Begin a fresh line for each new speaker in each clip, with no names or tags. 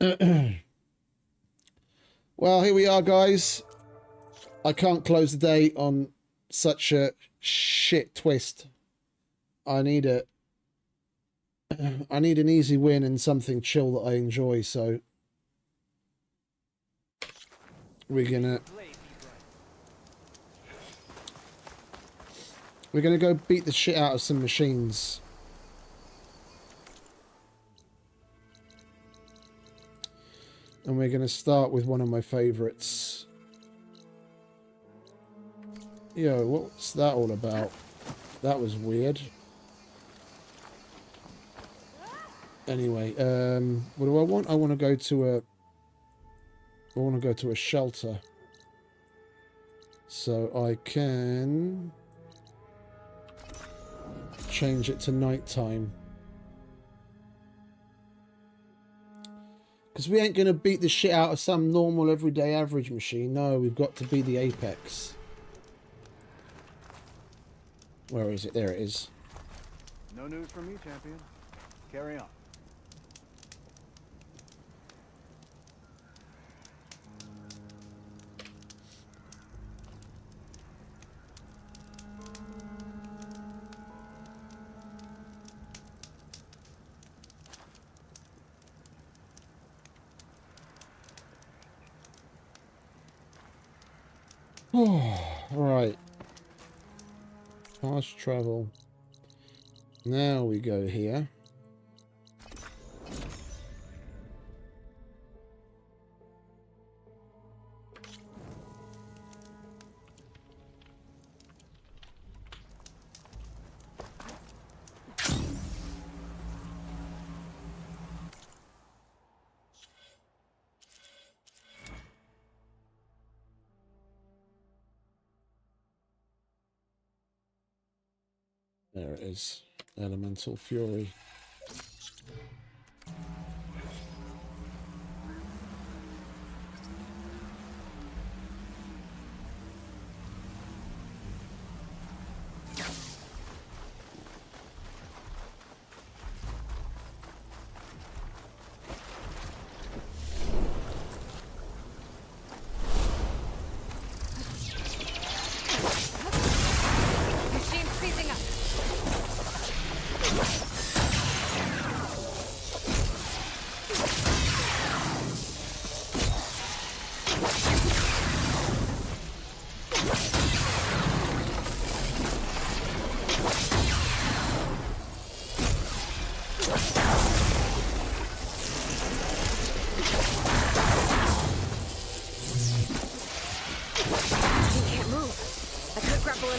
Well, here we are, guys. I can't close the day on such a shit twist. I need a I need an easy win and something chill that I enjoy, so we're gonna go beat the shit out of some machines. And we're gonna start with one of my favorites. Yo, what's that all about? That was weird. Anyway, what do I want? I want to go to a shelter. So I can change it to nighttime. Because we ain't going to beat the shit out of some normal everyday average machine. No, we've got to be the apex. Where is it? There it is.
No news from me, champion. Carry on.
Right. Fast travel. Now we go here. There it is. Elemental Fury.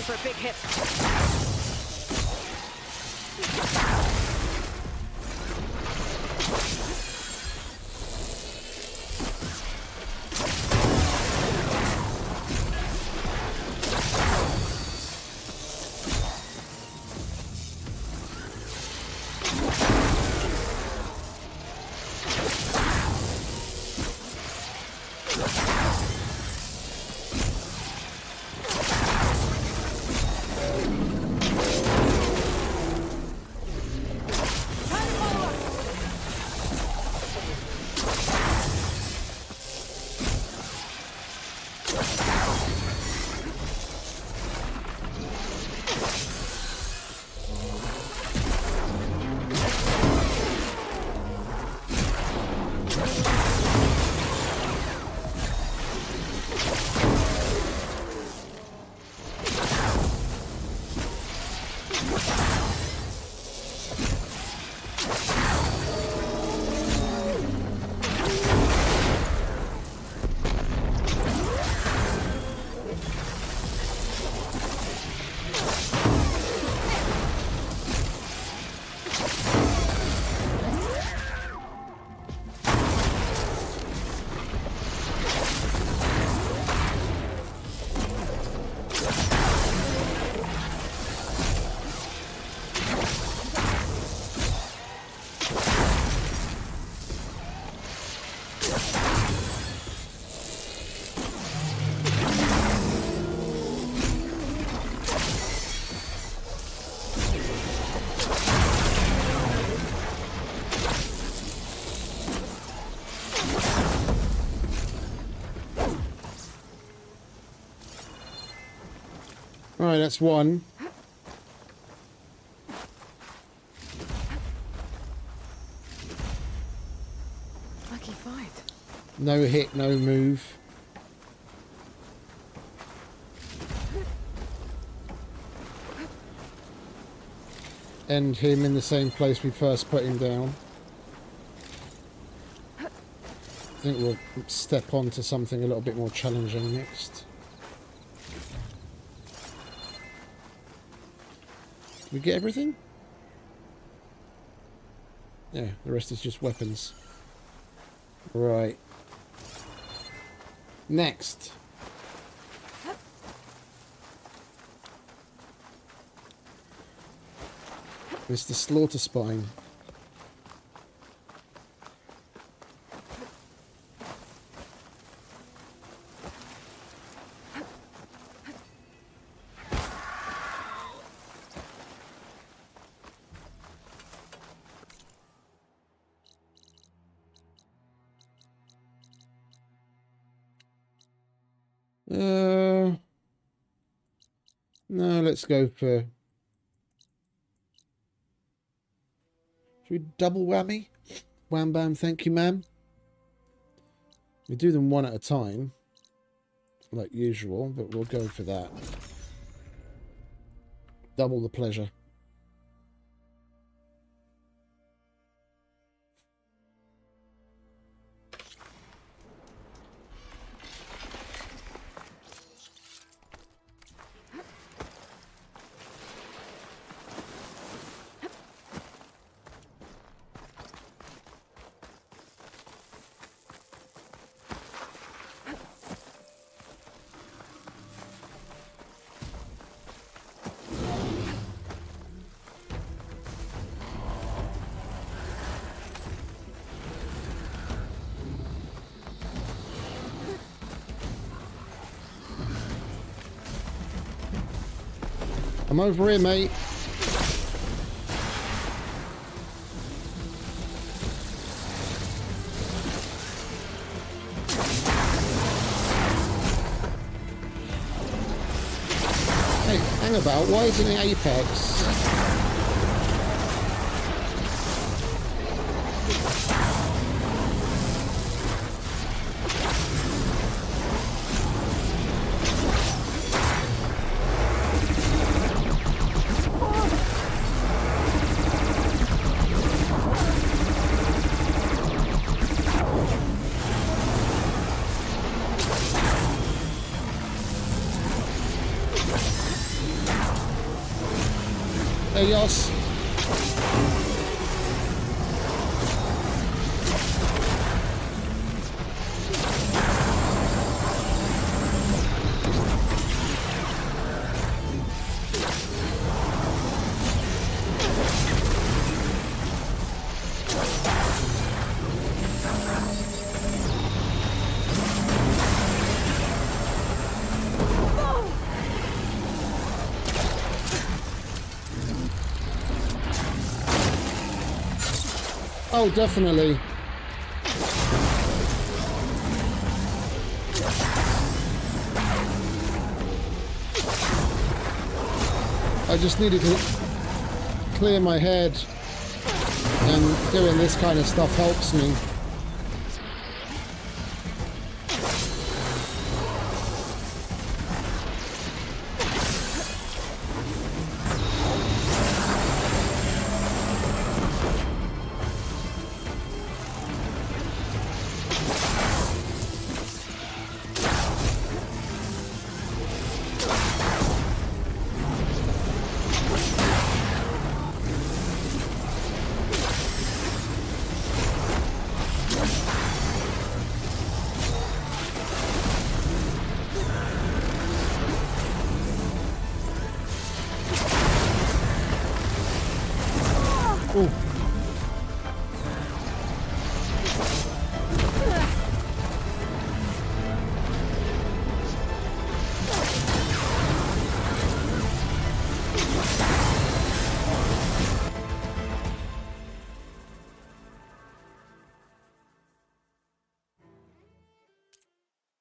For a big hit.
Alright, that's one.
Lucky fight.
No hit, no move. End him in the same place we first put him down. I think we'll step on to something a little bit more challenging next. Did we get everything? Yeah, the rest is just weapons. Right. Next. Mr. Slaughter Spine. No, let's go for... Should we double whammy? Wham bam, thank you, ma'am. We do them one at a time, like usual, but we'll go for that. Double the pleasure. I'm over here, mate. Hey, hang about. Why isn't it Apex? Hey, Yoss. Oh, definitely. I just needed to clear my head, and doing this kind of stuff helps me. Ooh.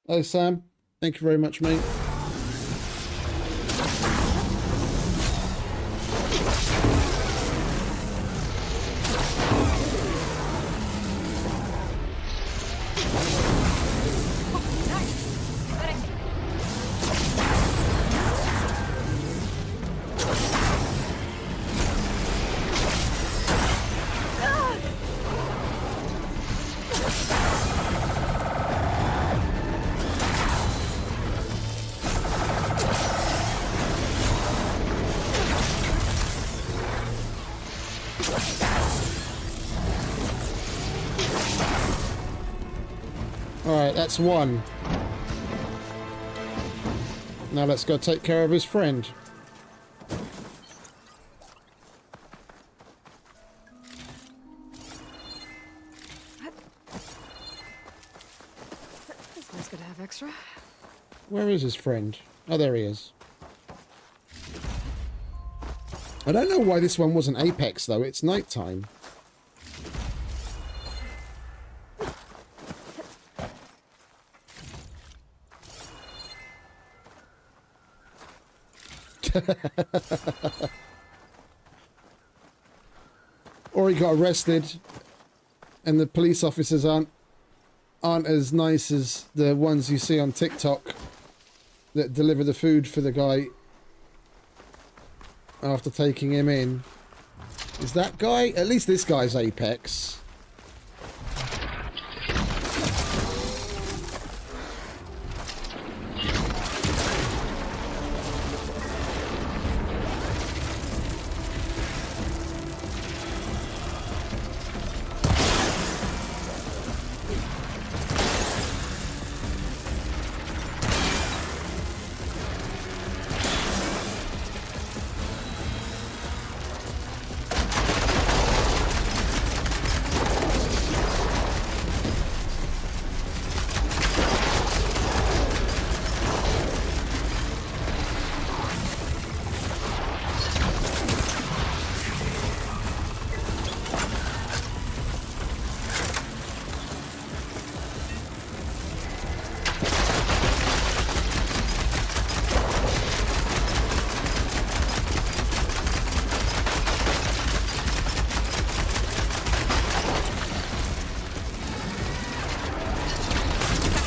Oh, Sam, thank you very much, mate. Alright, that's one. Now let's go take care of his friend.
This one's gonna have extra.
Where is his friend? Oh, there he is. I don't know why this one wasn't Apex, though. It's nighttime. Or he got arrested, and the police officers aren't as nice as the ones you see on TikTok that deliver the food for the guy after taking him in. Is that guy? At least this guy's Apex.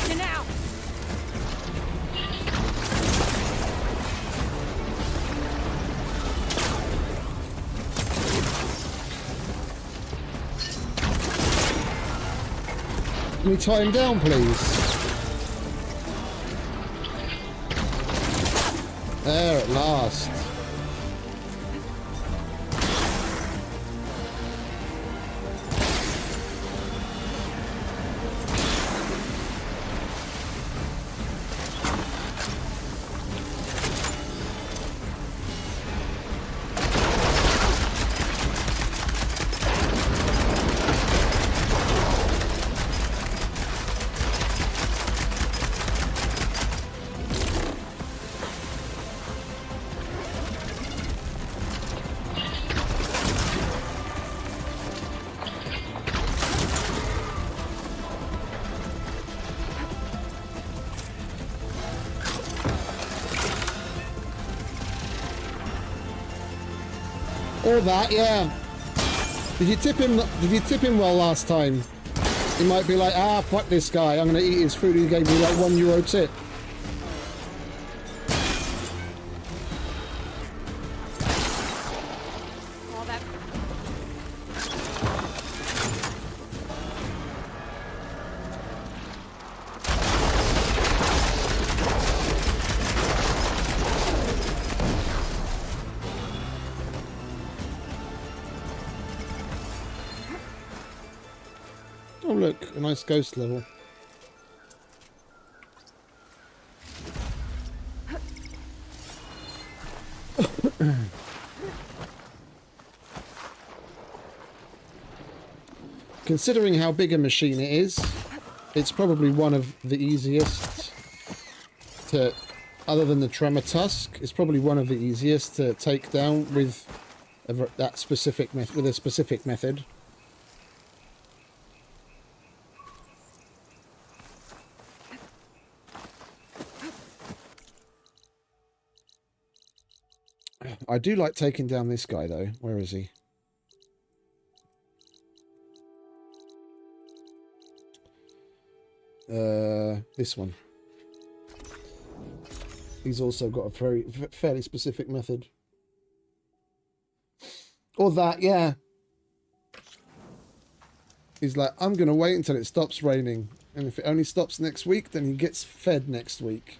You now.
Can we tie him down, please? There at last. Or that, yeah. Did you tip him? Did you tip him well last time? He might be like, ah, fuck this guy. I'm gonna eat his food. He gave me like €1 tip.
All that.
Oh look, a nice ghost level. Considering how big a machine it is, it's probably one of the easiest to, other than the Tremor Tusk, it's probably one of the easiest to take down with that specific with a specific method. I do like taking down this guy though. Where is he? This one. He's also got a fairly specific method. Or that, yeah. He's like, I'm going to wait until it stops raining. And if it only stops next week, then he gets fed next week.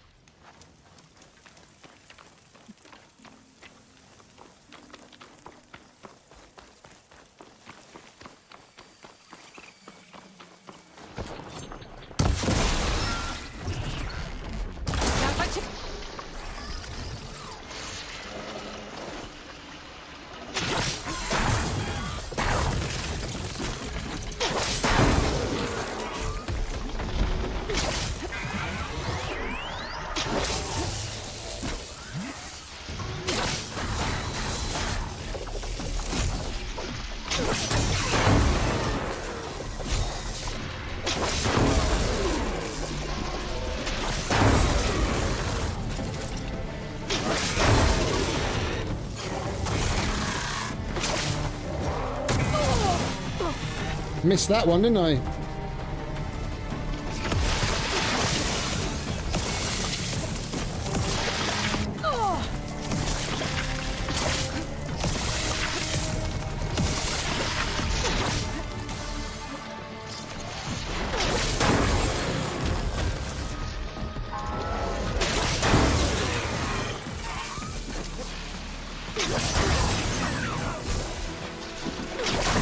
Missed that one, didn't I?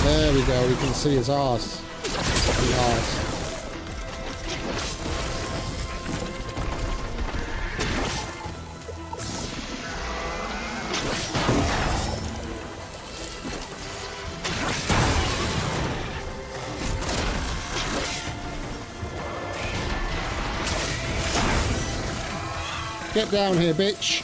There we go, we can see his arse. The arse. Get down here, bitch.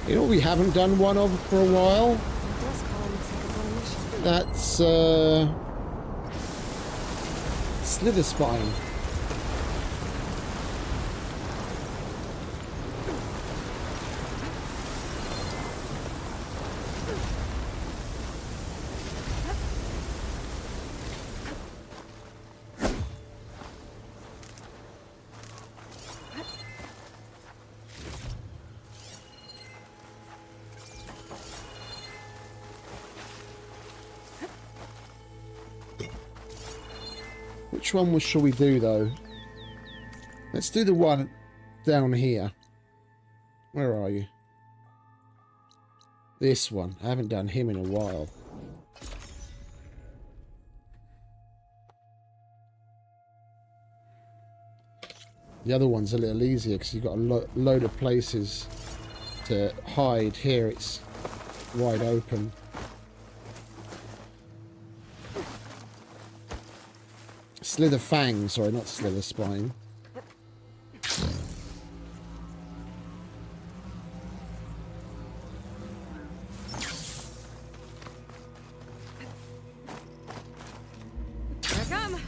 You know what we haven't done one of for a while? That's Slither Spine. Which one shall we do, though? Let's do the one down here. Where are you? This one. I haven't done him in a while. The other one's a little easier because you've got a load of places to hide. Here it's wide open. Slither Fang, sorry, not Slither Spine.
Here I come.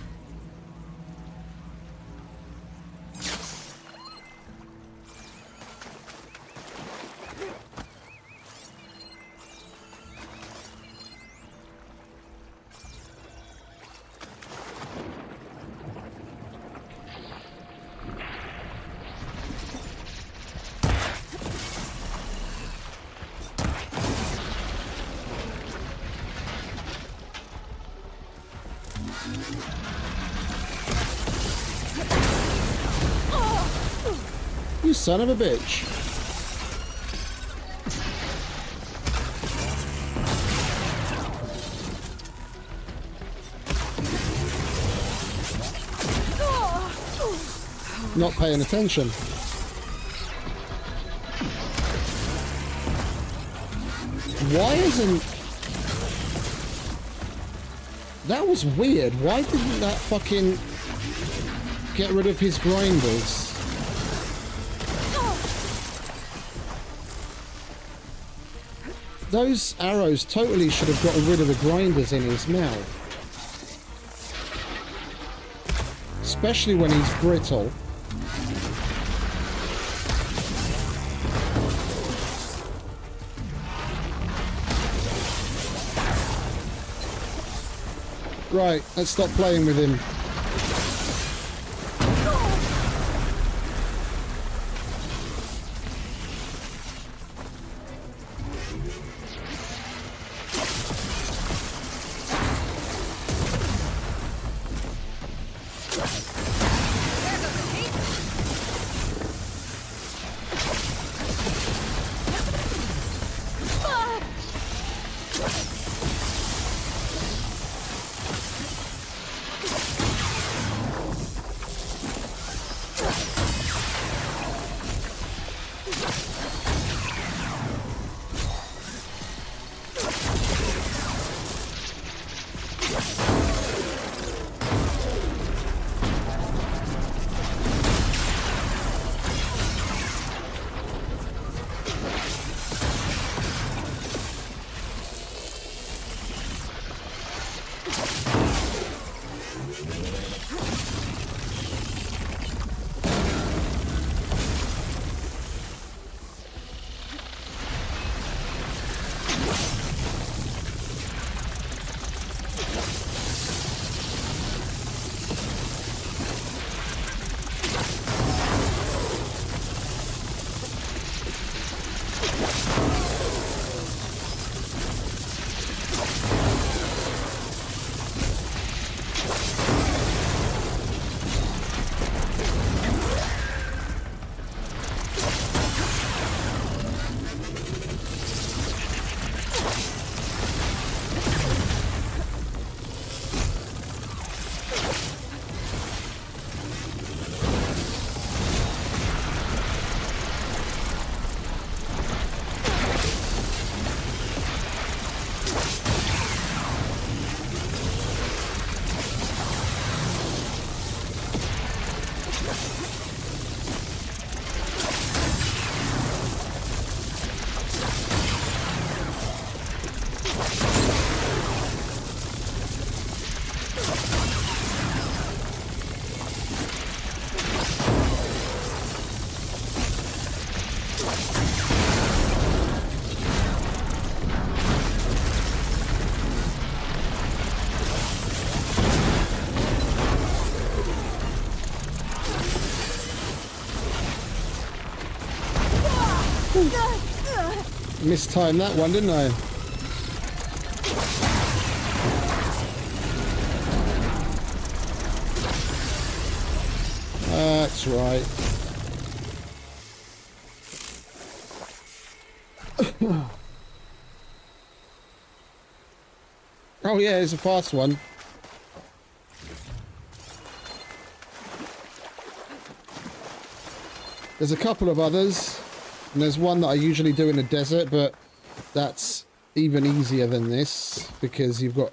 You son of a bitch. Not paying attention. Why isn't... That was weird. Why didn't that fucking get rid of his grinders? Those arrows totally should have gotten rid of the grinders in his mouth. Especially when he's brittle. Right, let's stop playing with him. Mistimed that one, didn't I? That's right. Oh yeah, it's a fast one. There's a couple of others, and there's one that I usually do in the desert, but that's even easier than this because you've got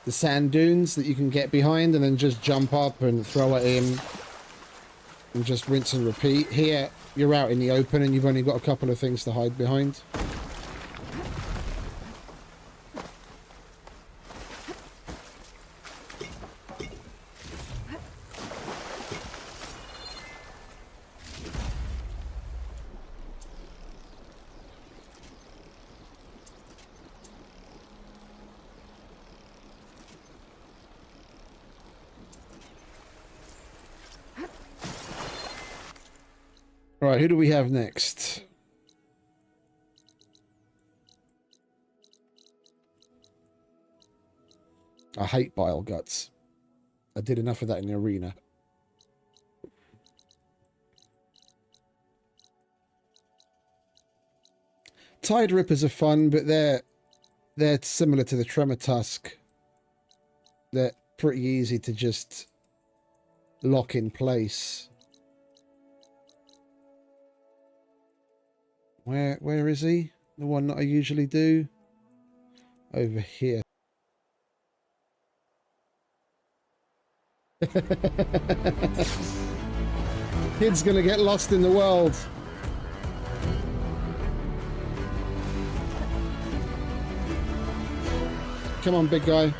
the sand dunes that you can get behind and then just jump up and throw it in and just rinse and repeat. Here, you're out in the open and you've only got a couple of things to hide behind. Right, who do we have next? I hate bile guts. I did enough of that in the arena. Tide Rippers are fun, but they're similar to the Tremor Tusk. They're pretty easy to just lock in place. Where is he? The one that I usually do? Over here. Kid's gonna get lost in the world. Come on, big guy.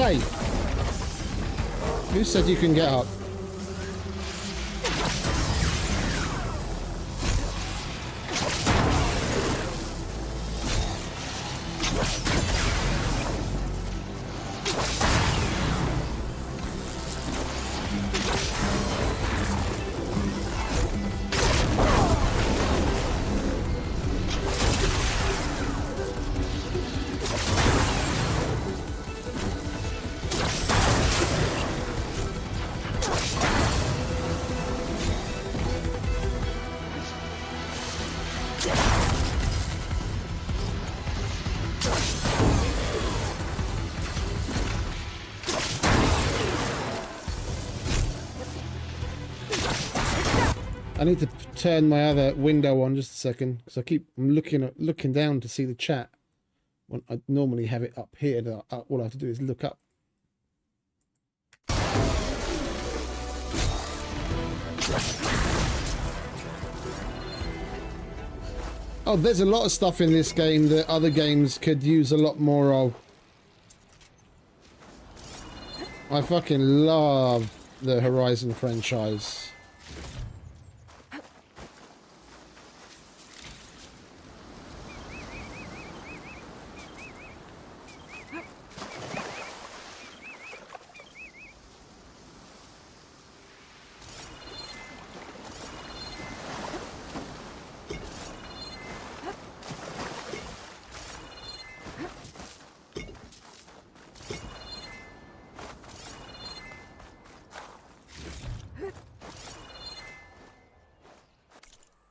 Hey! Who said you can get up? I need to turn my other window on just a second because I'm looking down to see the chat when I normally have it up here. All I have to do is look up. Oh, there's a lot of stuff in this game that other games could use a lot more of. I fucking love the Horizon franchise.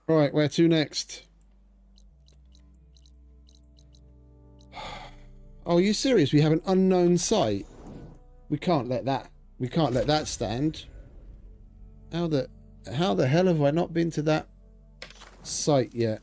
Right, where to next? Oh, are you serious? We have an unknown site. We can't let that stand. How the hell have I not been to that site yet?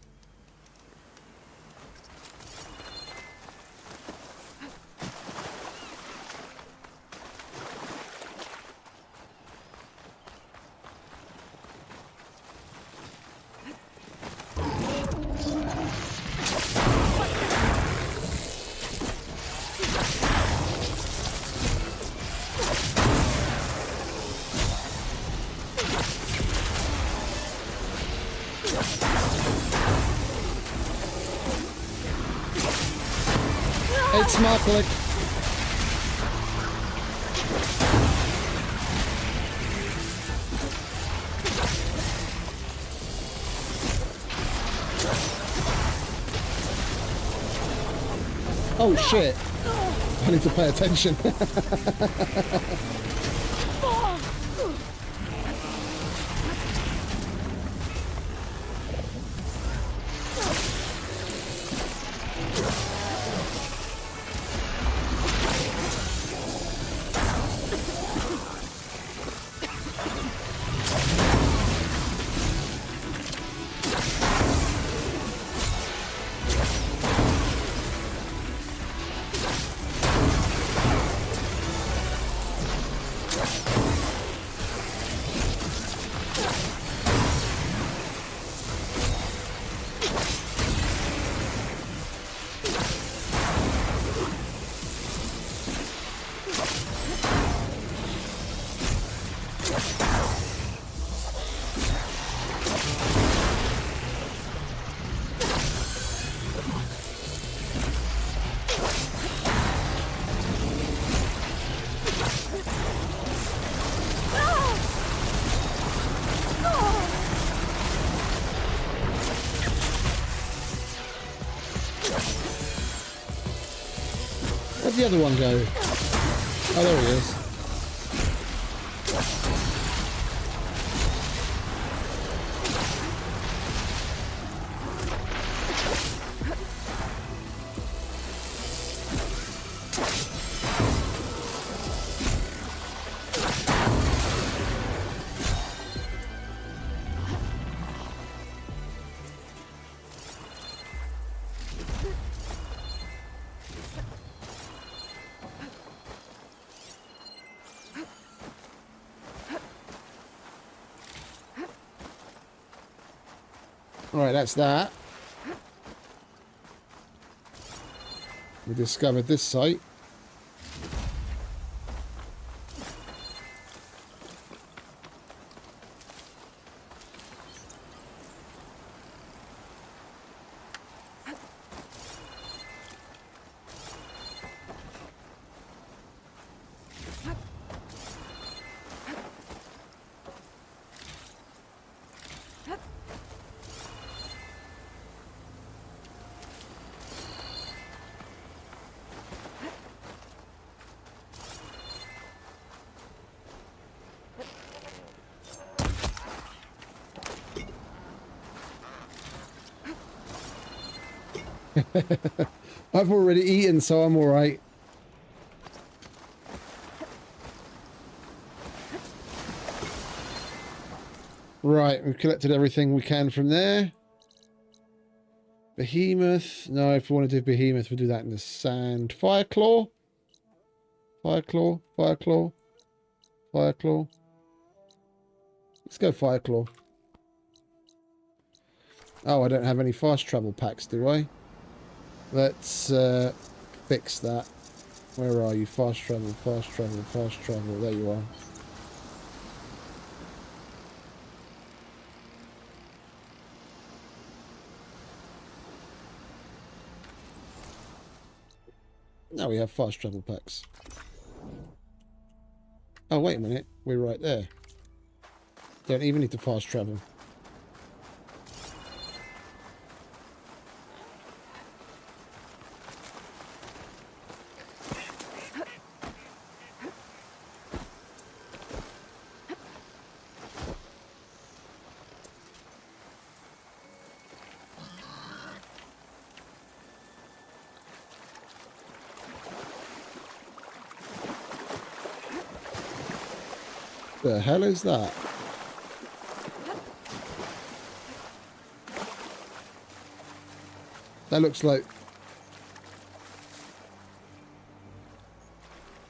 It's Marklick. Oh shit. I need to pay attention. Where'd the other one go? Oh, there he is. Alright, that's that. We discovered this site. I've already eaten, so I'm all right. Right, we've collected everything we can from there. Behemoth. No, if we want to do Behemoth, we'll do that in the sand. Fireclaw. Fireclaw. Fireclaw. Fireclaw. Let's go Fireclaw. Oh, I don't have any fast travel packs, do I? Let's fix that. Where are you? Fast travel, fast travel, fast travel. There you are. Now we have fast travel packs. Oh, wait a minute. We're right there. Don't even need to fast travel. The hell is that? That looks like...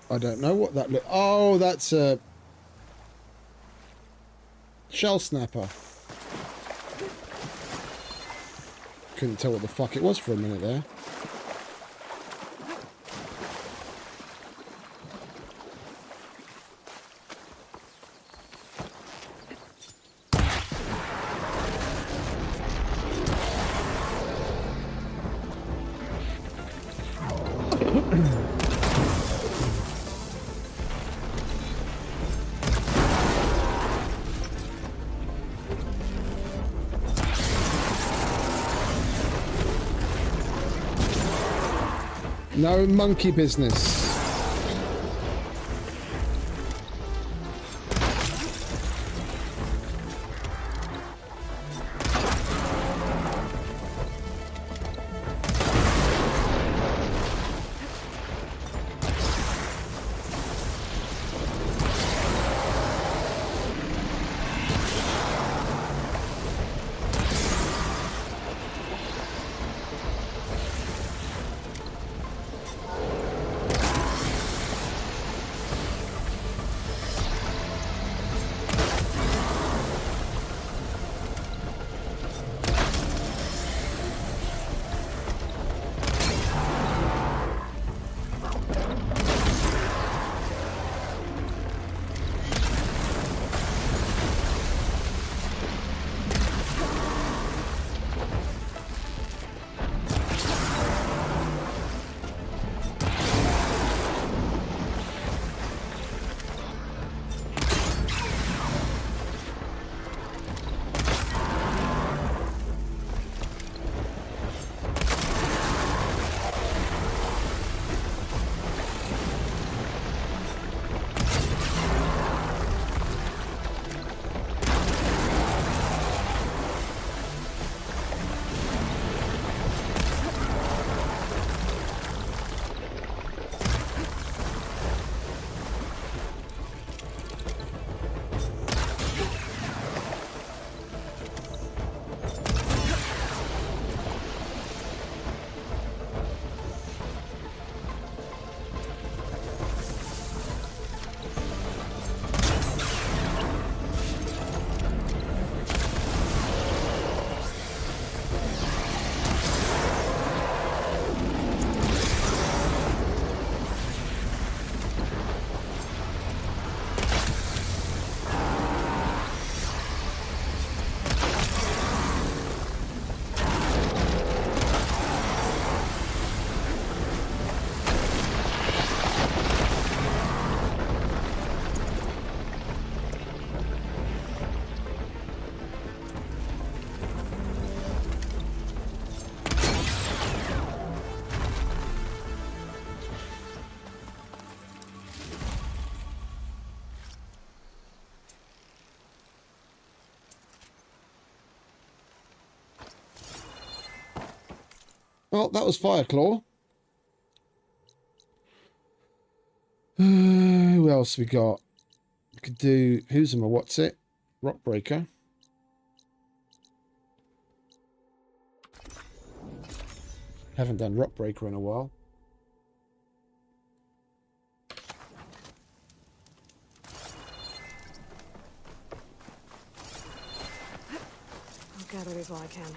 I don't know what that look... Oh, that's a... shell snapper. Couldn't tell what the fuck it was for a minute there. No monkey business. Well, that was Fireclaw. Who else we got? We could do... Who's him or what's it? Rockbreaker. Haven't done Rockbreaker in a while.
I'll gather these while I can.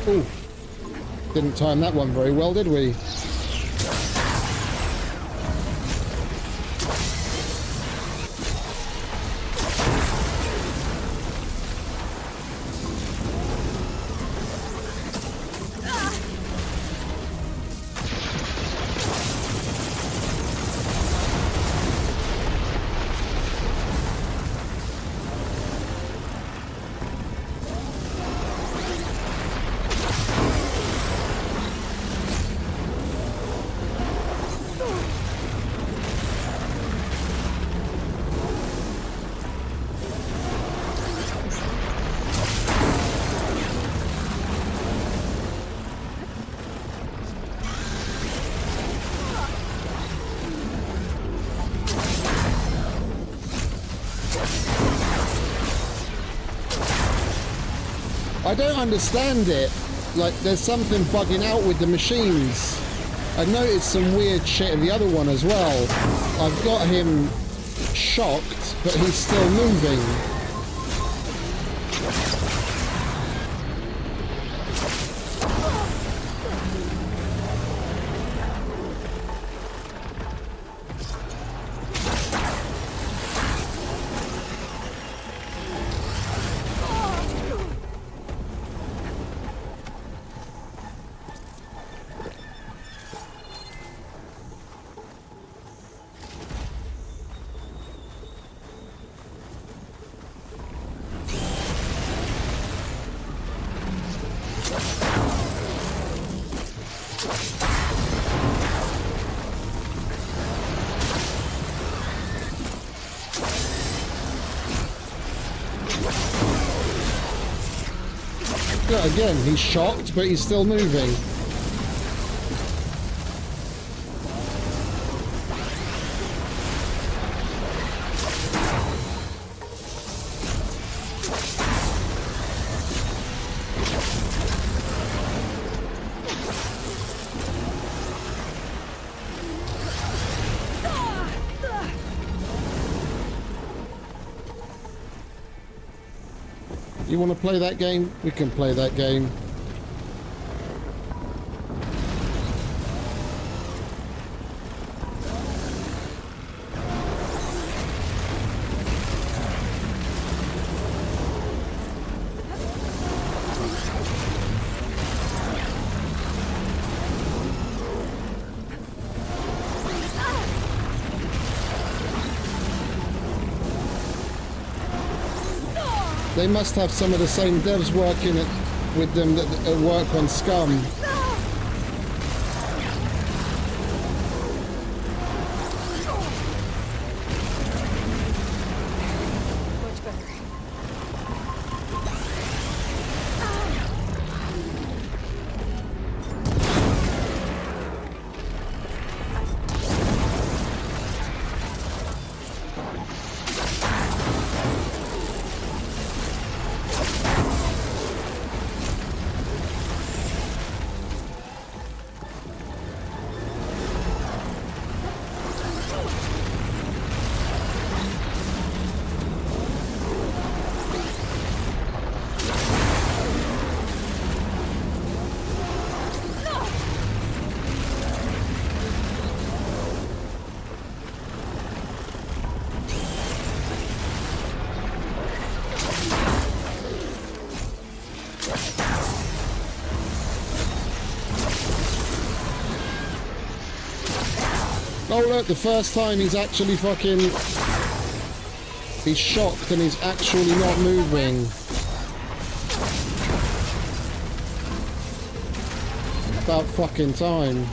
Ooh. Didn't time that one very well, did we? I don't understand it. Like, there's something bugging out with the machines. I noticed some weird shit in the other one as well. I've got him shocked, but he's still moving. Yeah, again, he's shocked, but he's still moving. You want to play that game? We can play that game. They must have some of the same devs working with them that work on Scum.
Much better.
Oh look, the first time he's actually fucking... He's shocked and he's actually not moving. About fucking time.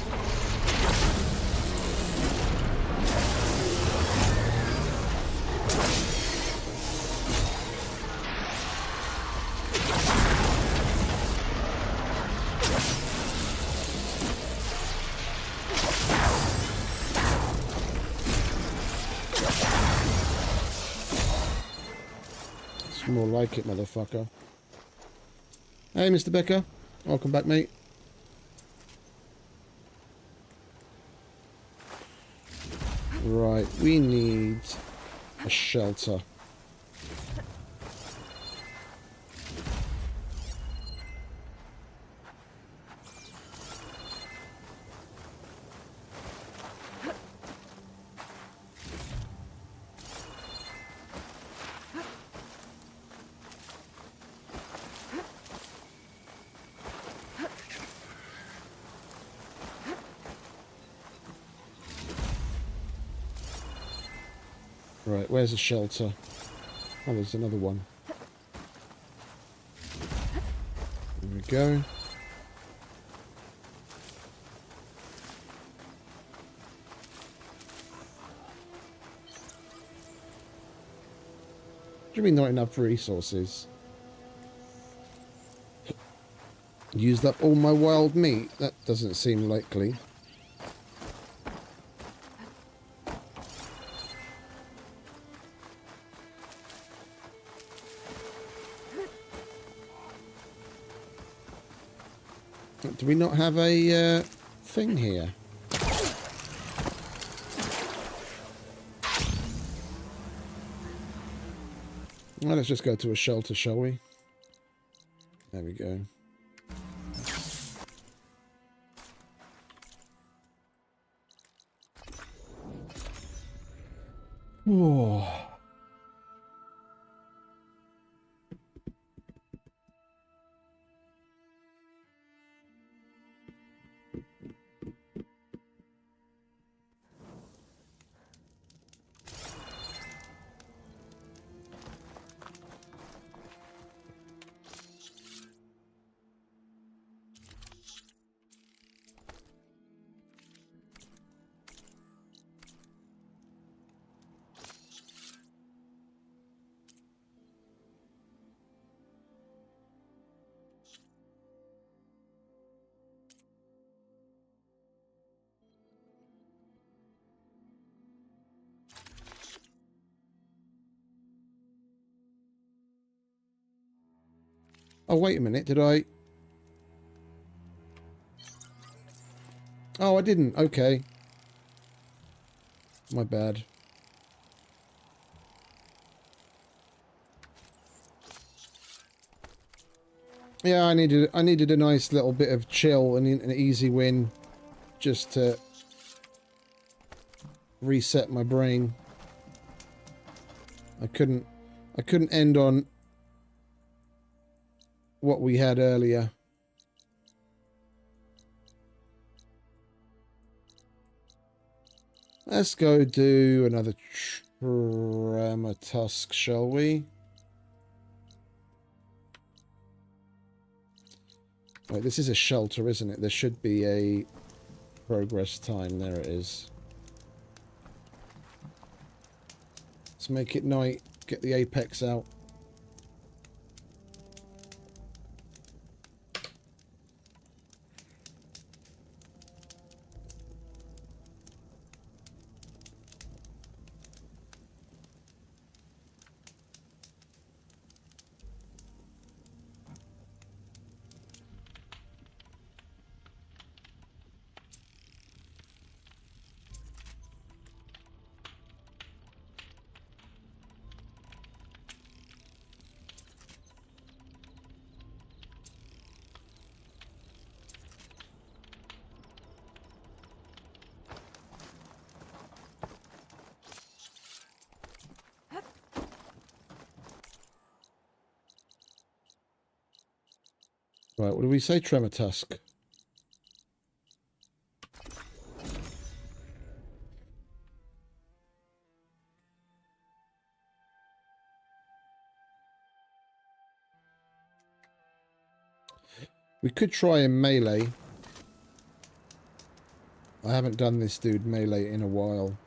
It's more like it, motherfucker. Hey, Mr. Becker. Welcome back, mate. Right, we need a shelter. Right, where's the shelter? Oh, there's another one. There we go. What do you mean not enough resources? Used up all my wild meat? That doesn't seem likely. Do we not have a thing here? Well, let's just go to a shelter, shall we? There we go. Whoa. Oh, wait a minute, did I... Oh, I didn't, okay. My bad. Yeah, I needed a nice little bit of chill and an easy win just to reset my brain. I couldn't end on what we had earlier. Let's go do another Tremor-Tusk, shall we? Right, this is a shelter, isn't it? There should be a progress time. There it is. Let's make it night. Get the apex out. Right, what do we say? Tremor-Tusk. We could try him melee. I haven't done this dude melee in a while.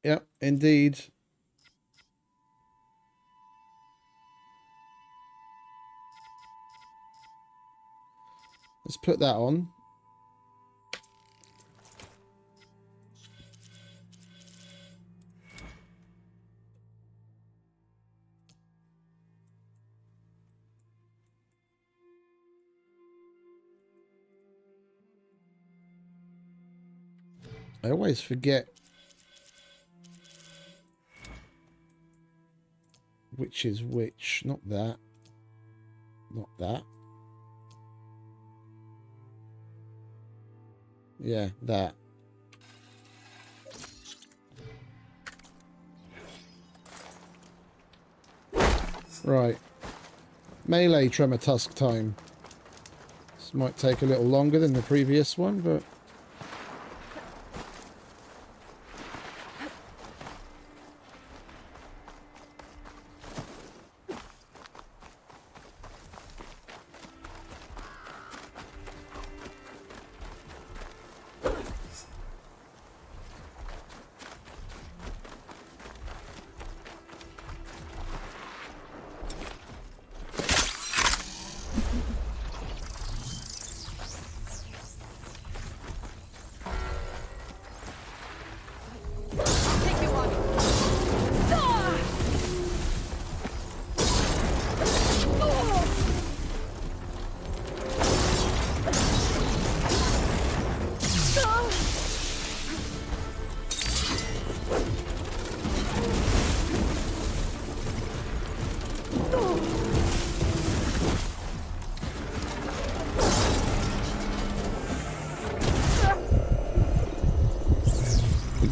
Yep, indeed. Let's put that on. I always forget which is which. Not that. Not that. Yeah, that. Right. Melee Tremor Tusk time. This might take a little longer than the previous one, but...
Take you on.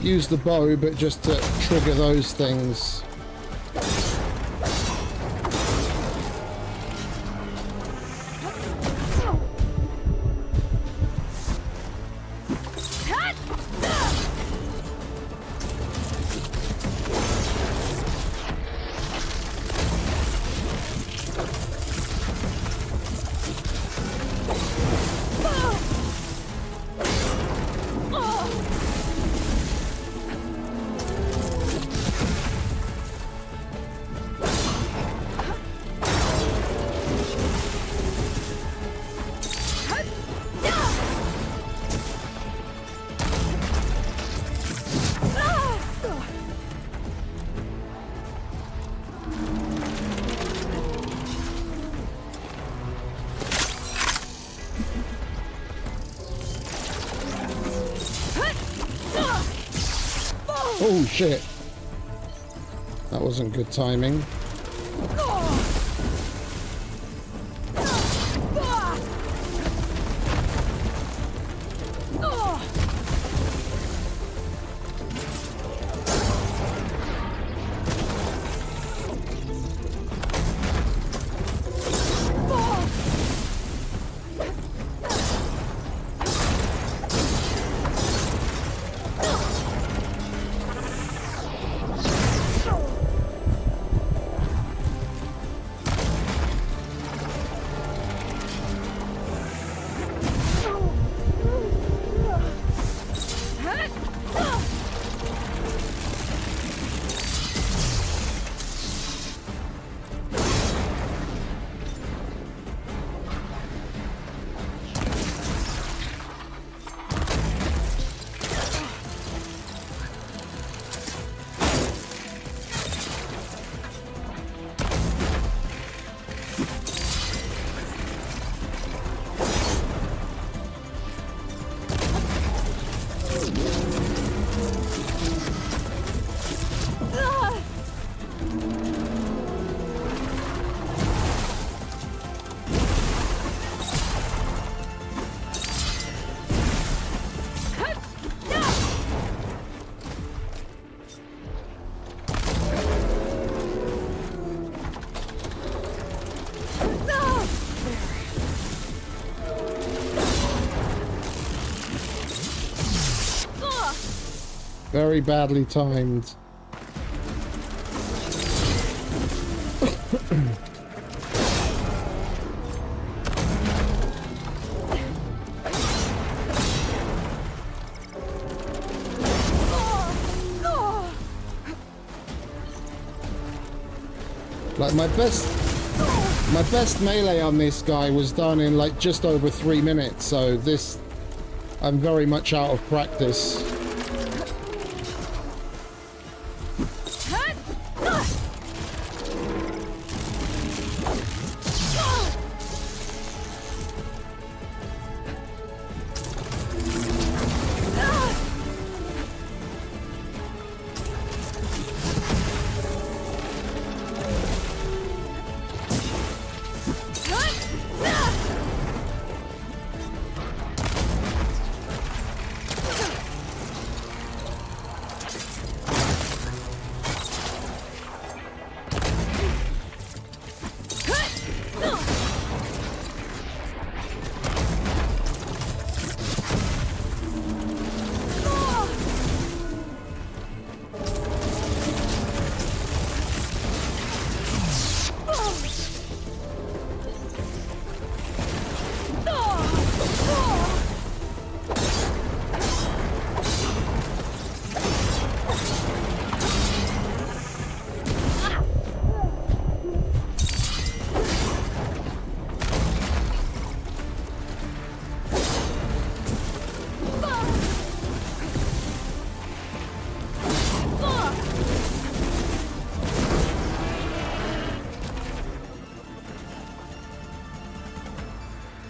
Use the bow, but just to trigger those things. Oh shit. That wasn't good timing. Very badly timed. Like my best melee on this guy was done in like just over 3 minutes, so this, I'm very much out of practice.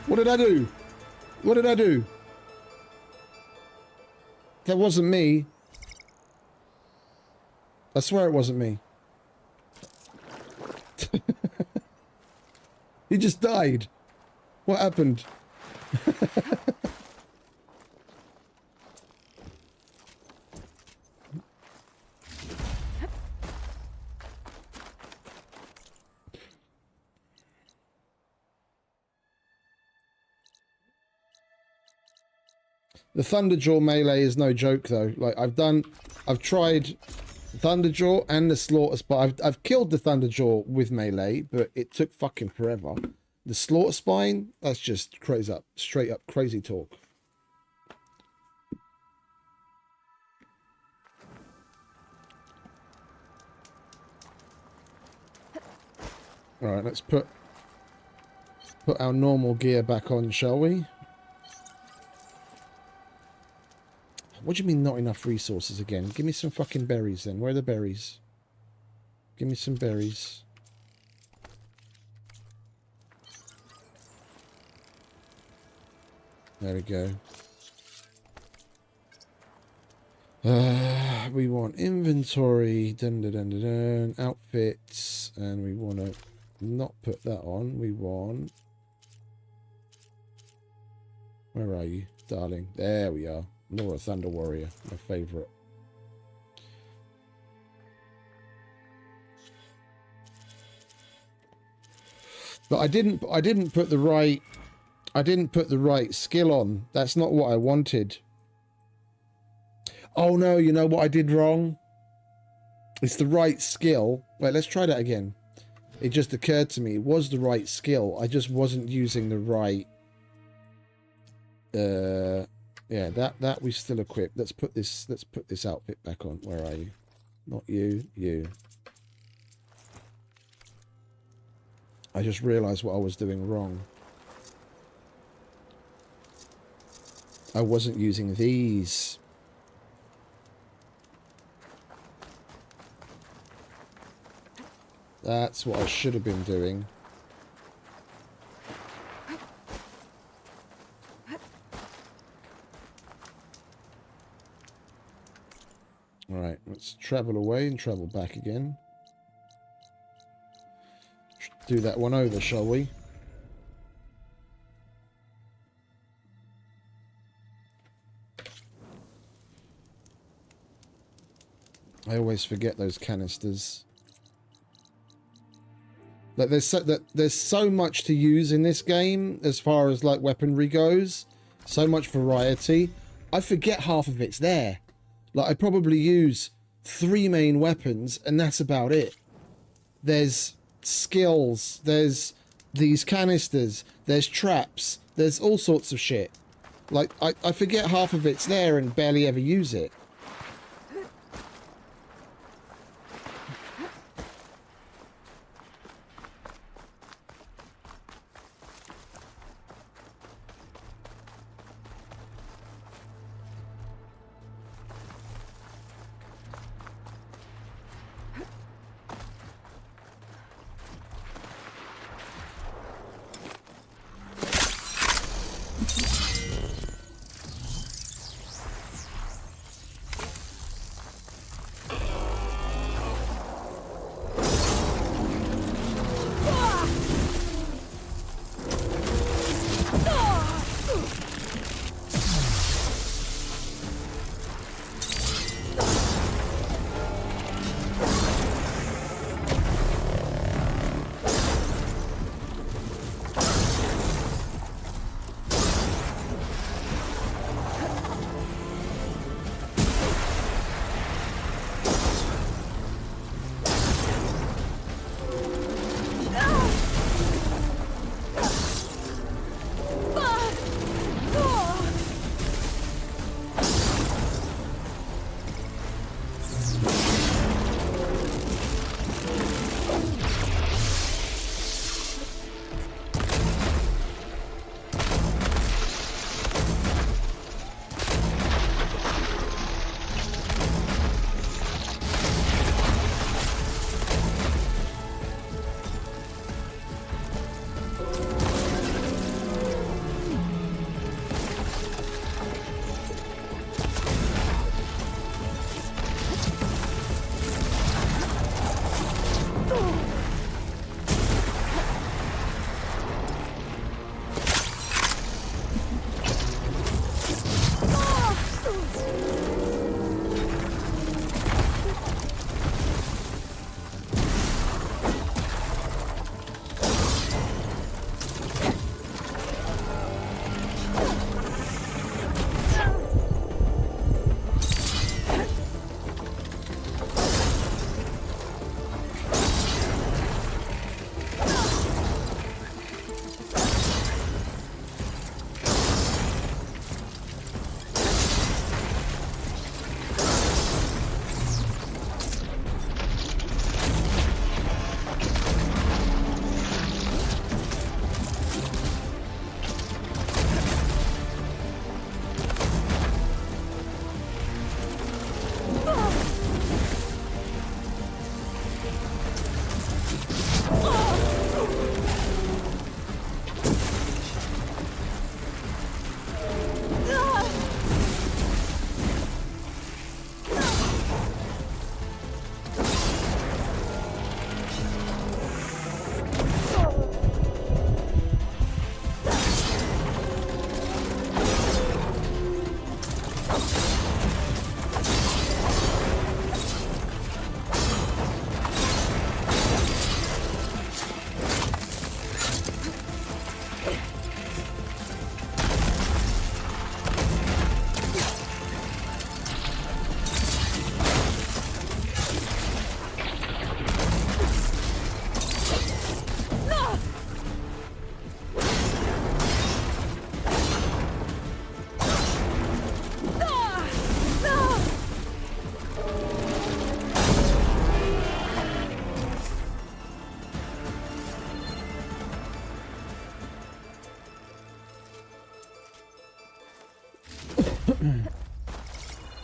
What did I do? What did I do? That wasn't me. I swear it wasn't me. He just died. What happened? The Thunderjaw melee is no joke though. Like I've tried Thunderjaw and the Slaughter Spine. I've killed the Thunderjaw with melee, but it took fucking forever. The Slaughter Spine, that's just straight up crazy talk. All right, let's put our normal gear back on, shall we? What do you mean not enough resources again? Give me some fucking berries then. Where are the berries? Give me some berries. There we go. We want inventory, dun, dun, dun, dun, dun, outfits, and we want to not put that on. We want... Where are you, darling? There we are. Nora Thunder Warrior, my favourite. But I didn't put the right skill on. That's not what I wanted. Oh no, you know what I did wrong? It's the right skill. Wait, let's try that again. It just occurred to me, it was the right skill. I just wasn't using the right yeah, that we still equipped. Let's put this outfit back on. Where are you? Not you, you. I just realized what I was doing wrong. I wasn't using these. That's what I should have been doing. Alright, let's travel away and travel back again. Do that one over, shall we? I always forget those canisters. Like there's so much to use in this game as far as like weaponry goes. So much variety. I forget half of it's there. Like, I probably use 3 main weapons, and that's about it. There's skills, there's these canisters, there's traps, there's all sorts of shit. Like, I forget half of it's there and barely ever use it.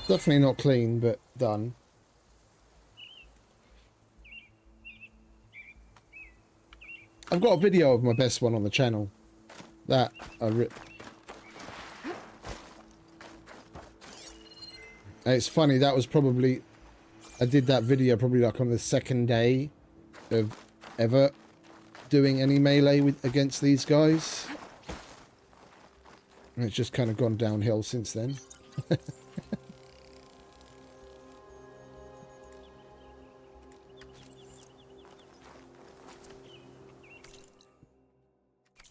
Definitely not clean, but done. I've got a video of my best one on the channel. That it's funny, that was probably... I did that video probably like on the 2nd day of ever doing any melee against these guys. And it's just kind of gone downhill since then.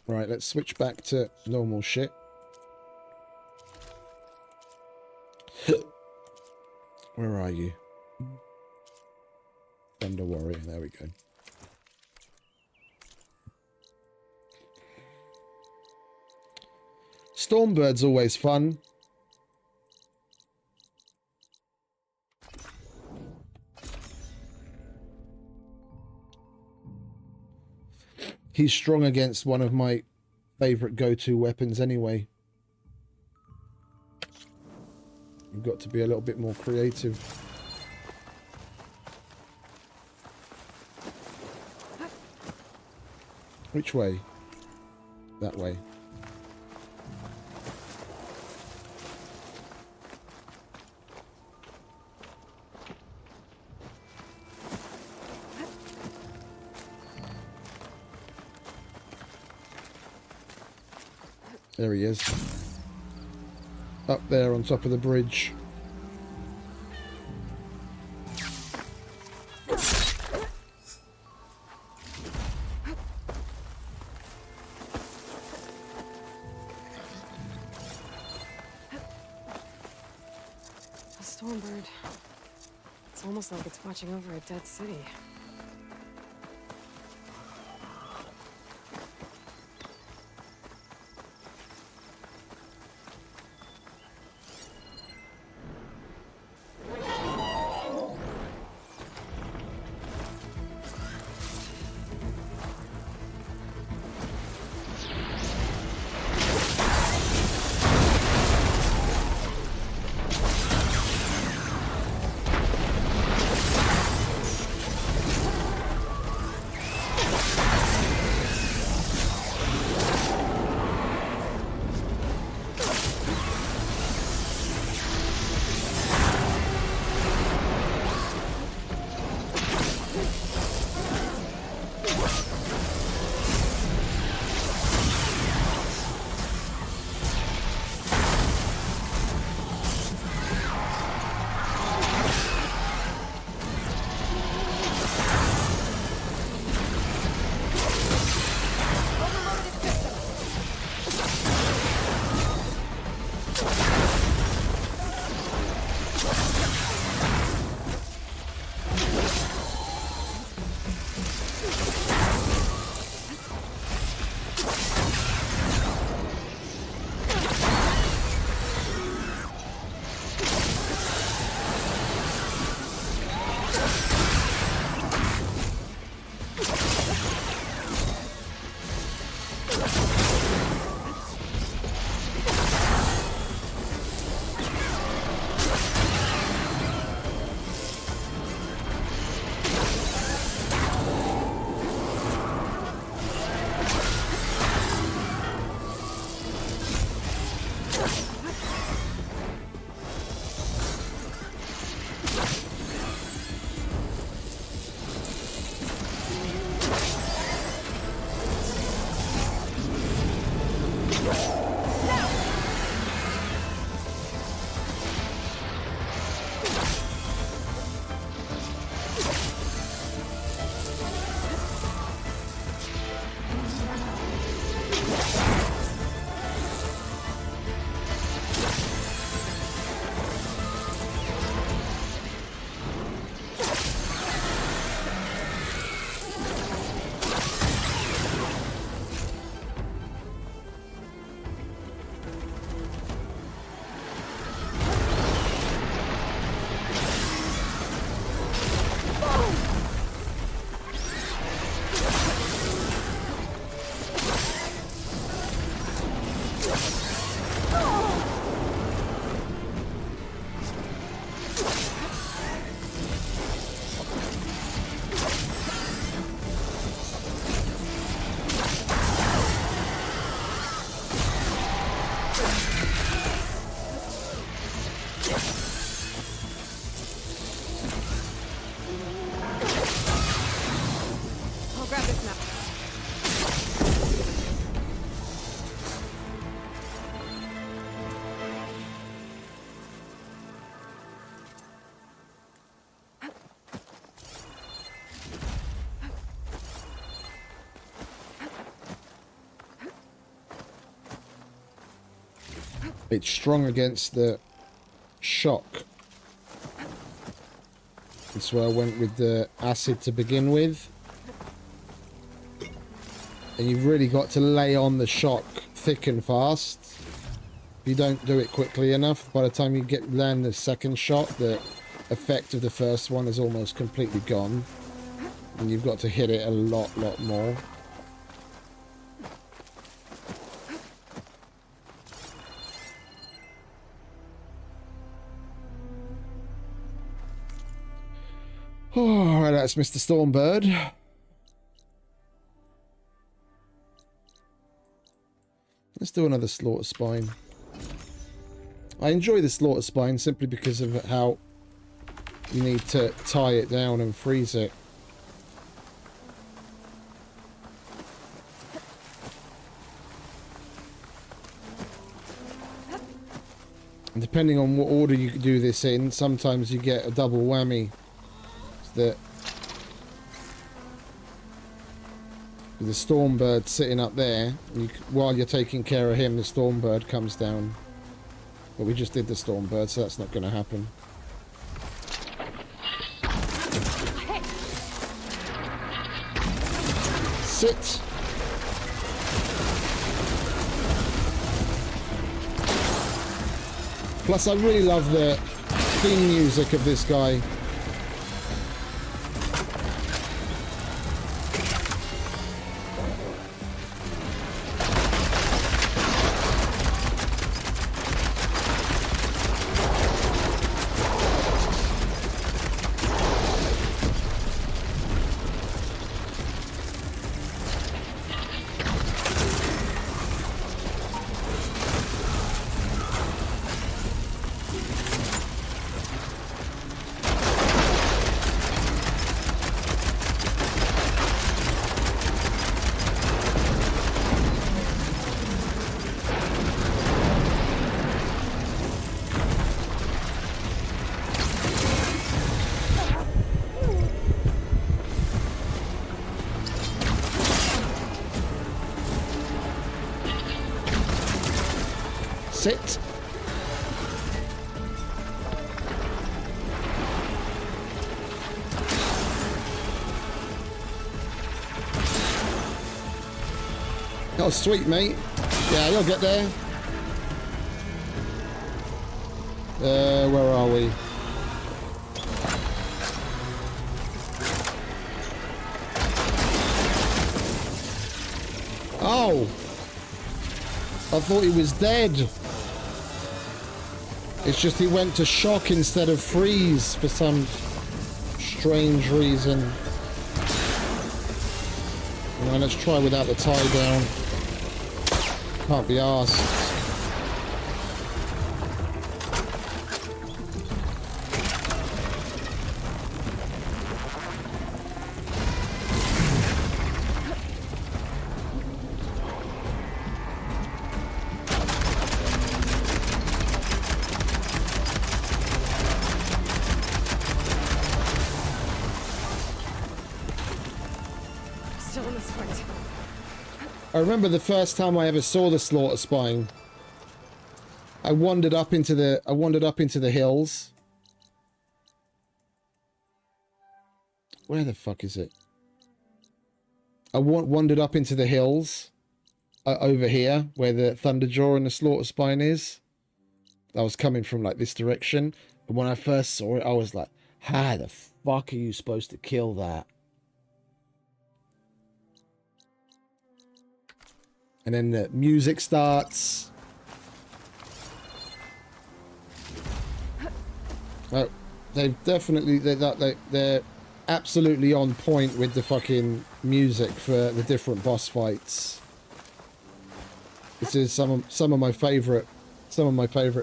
Right, let's switch back to normal shit. Where are you? Thunder Warrior, there we go. Stormbird's always fun. He's strong against one of my favourite go-to weapons anyway. You've got to be a little bit more creative. Which way? That way. There he is. Up there on top of the bridge.
A Stormbird. It's almost like it's watching over a dead city.
It's strong against the shock. That's why I went with the acid to begin with. And you've really got to lay on the shock thick and fast. If you don't do it quickly enough, by the time you land the second shot, the effect of the first one is almost completely gone. And you've got to hit it a lot more. Alright, that's Mr. Stormbird. Let's do another Slaughter Spine. I enjoy the Slaughter Spine simply because of how you need to tie it down and freeze it. And depending on what order you do this in, sometimes you get a double whammy. That with the Stormbird sitting up there, while you're taking care of him, the Stormbird comes down. But we just did the Stormbird, so that's not going to happen. Sit! Plus, I really love the theme music of this guy. Sit. Oh, sweet, mate. Yeah, you'll get there. Where are we? Oh! I thought he was dead. It's just he went to shock instead of freeze for some strange reason. Well, let's try without the tie down. Can't be arsed.
Still in this fight.
I remember the first time I ever saw the Slaughter Spine. I wandered up into the hills. Where the fuck is it? I wandered up into the hills over here where the Thunderjaw and the Slaughter Spine is. I was coming from like this direction, and when I first saw it, I was like, how the fuck are you supposed to kill that? And then the music starts. Oh, they're absolutely on point with the fucking music for the different boss fights. This is some of my favorite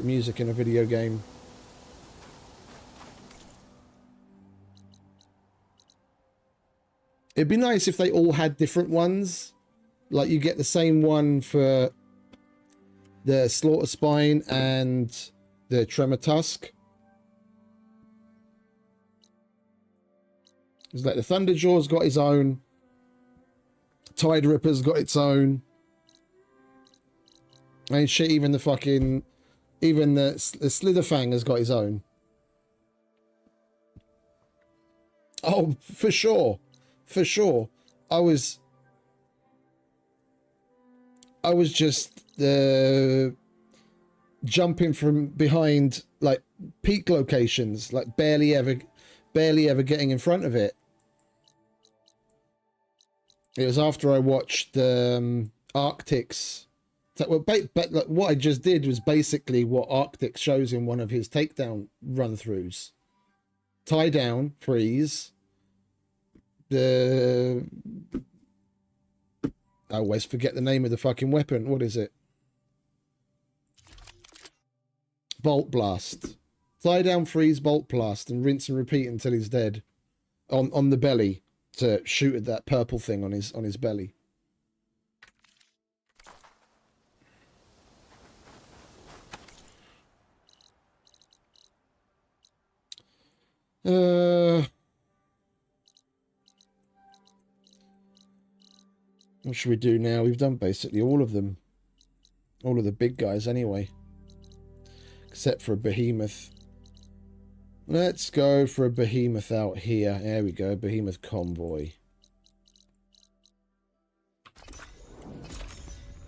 music in a video game. It'd be nice if they all had different ones. Like you get the same one for the Slaughter Spine and the Tremor Tusk. It's like the Thunderjaw's got his own. Tide Ripper's got its own. And shit, even the Slitherfang has got his own. Oh, for sure. For sure. I was just jumping from behind like peak locations, like barely ever getting in front of it. It was after I watched Arctic's. Well, like, what I just did was basically what Arctic shows in one of his takedown run-throughs. Tie down, freeze. I always forget the name of the fucking weapon. What is it? Bolt blast. Tie down, freeze, bolt blast, and rinse and repeat until he's dead. On the belly to shoot at that purple thing on his belly. What should we do now? We've done basically all of them. All of the big guys anyway. Except for a behemoth. Let's go for a behemoth out here. There we go. Behemoth convoy.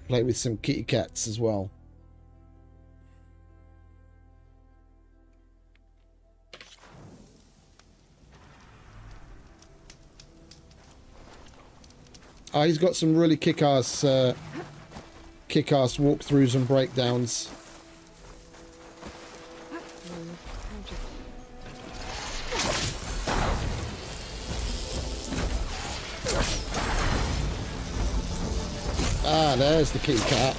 Play with some kitty cats as well. Oh, he's got some really kick-ass walkthroughs and breakdowns. Ah, there's the kitty cat.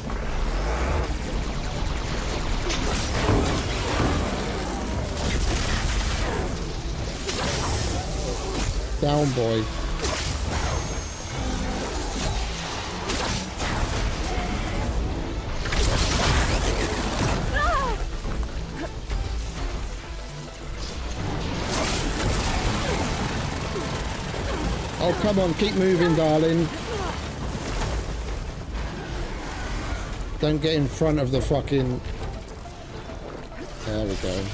Down, boy. Oh, come on, keep moving, darling. Don't get in front of the fucking... There we go.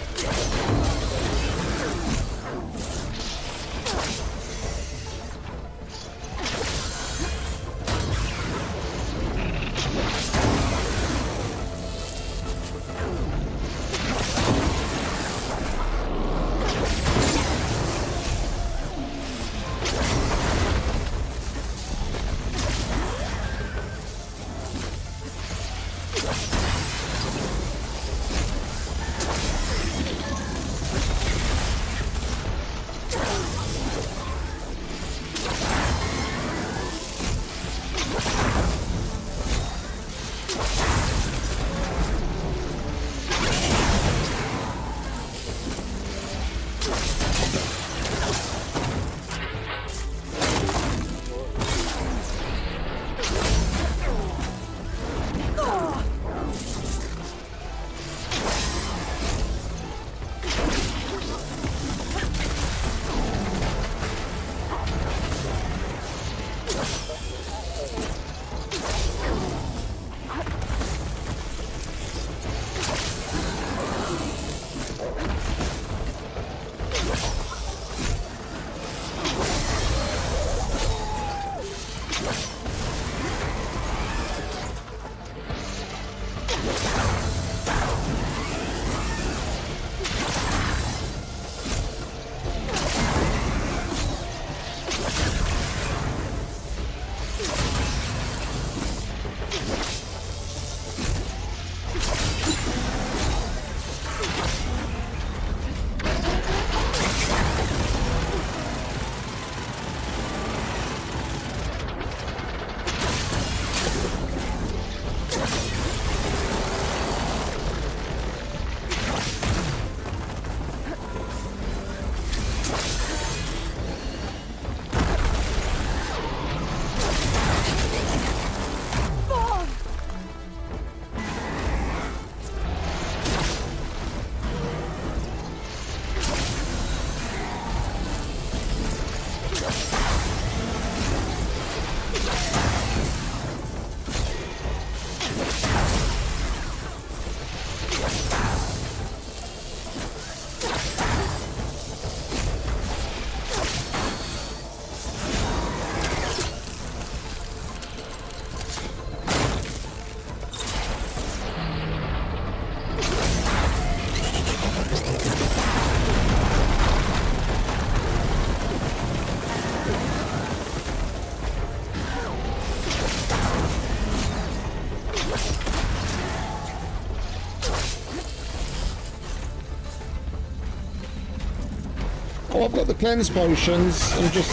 Oh, I've got the cleanse potions. I'm just,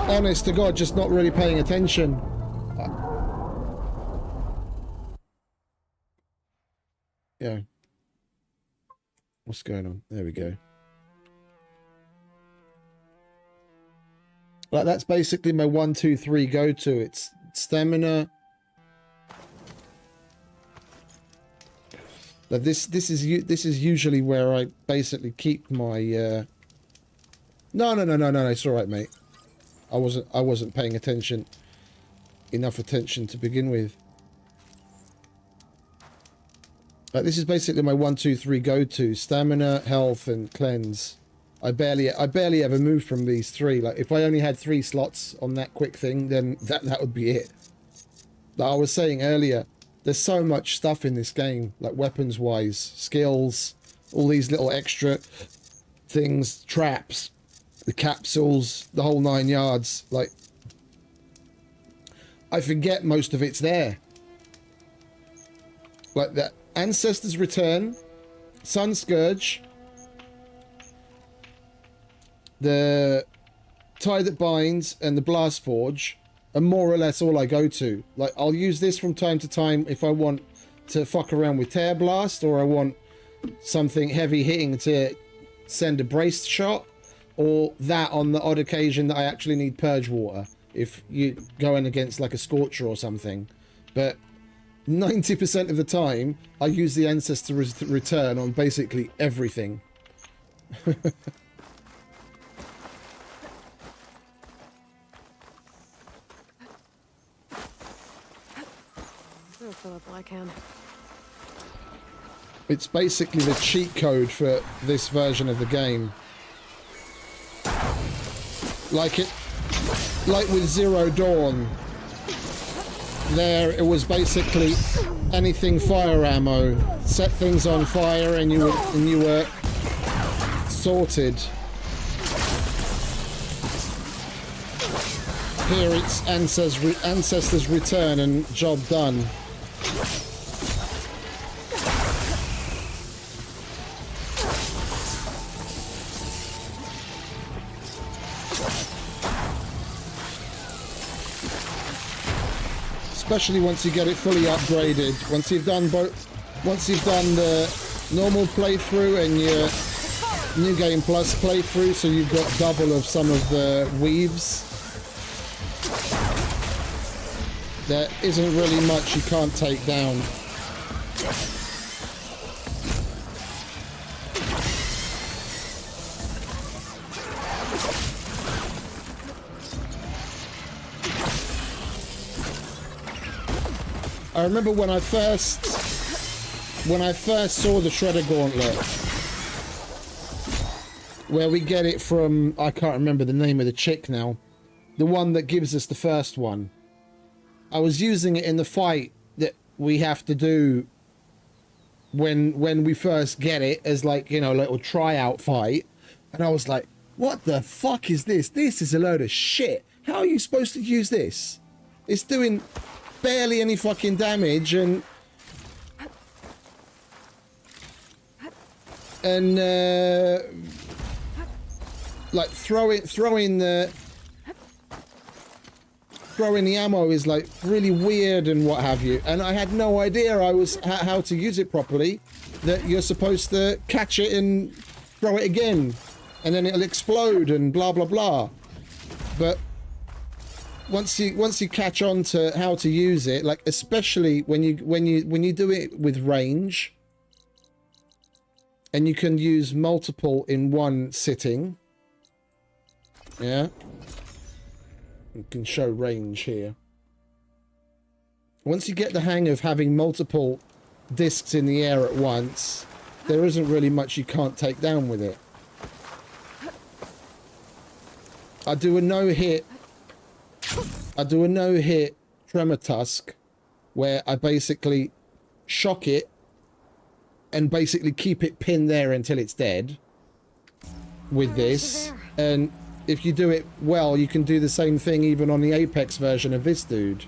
honest to God, just not really paying attention. Yeah. What's going on? There we go. Like, that's basically my 1, 2, 3 go-to. It's stamina. Like this is usually where I basically keep my. No. It's all right, mate. I wasn't paying enough attention to begin with. Like, this is basically my 1, 2, 3 go-to: stamina, health, and cleanse. I barely ever move from these 3. Like, if I only had 3 slots on that quick thing, then that would be it. Like I was saying earlier, there's so much stuff in this game, like weapons-wise, skills, all these little extra things, traps, the capsules, the whole 9 yards. Like, I forget most of it's there. Like that Ancestor's Return, Sun Scourge, the Tie That Binds, and the Blast Forge are more or less all I go to. Like, I'll use this from time to time if I want to fuck around with Tear Blast, or I want something heavy hitting to send a braced shot, or that on the odd occasion that I actually need Purge Water if you're going against like a Scorcher or something. But 90% of the time, I use the Ancestor's Return on basically everything.
Fill up like him.
It's basically the cheat code for this version of the game. Like with Zero Dawn, there it was basically anything fire ammo. Set things on fire and you were sorted. Here it's Ancestor's Return and job done. Especially once you get it fully upgraded. Once you've done the normal playthrough and your New Game Plus playthrough, so you've got double of some of the weaves. There isn't really much you can't take down. I remember when I first saw the Shredder Gauntlet, where we get it from, I can't remember the name of the chick now, the one that gives us the first one. I was using it in the fight that we have to do when we first get it as, like, you know, a little tryout fight, and I was like, what the fuck is this? This is a load of shit. How are you supposed to use this? It's doing barely any fucking damage, and like throwing the ammo is like really weird and what have you, and I had no idea how to use it properly, that you're supposed to catch it and throw it again and then it'll explode and blah blah blah. But once you catch on to how to use it, like especially when you do it with range, and you can use multiple in one sitting. Yeah. You can show range here. Once you get the hang of having multiple discs in the air at once, there isn't really much you can't take down with it. I do a no-hit Tremor Tusk, where I basically shock it and basically keep it pinned there until it's dead with this. And if you do it well, you can do the same thing even on the Apex version of this dude.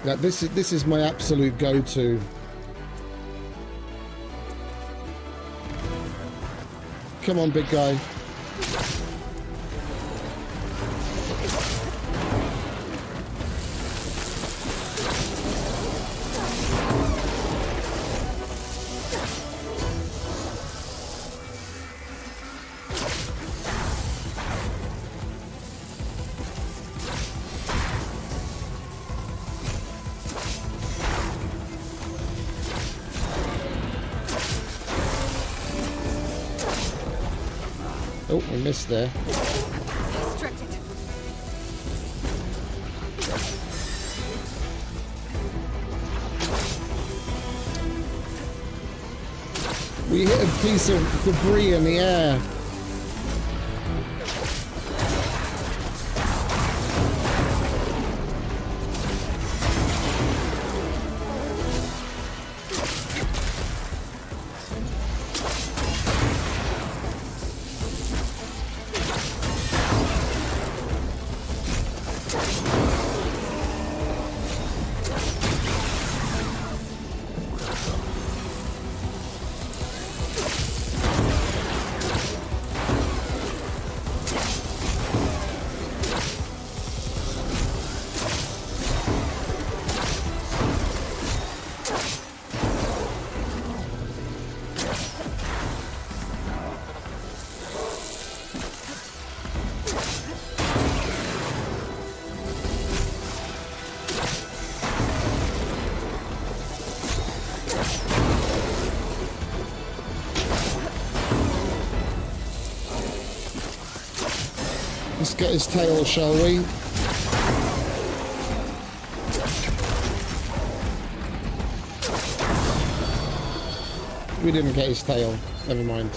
Now, this is my absolute go-to. Come on, big guy. Oh, we missed there.
Restricted.
We hit a piece of debris in the air. Let's get his tail, shall we? We didn't get his tail. Never mind.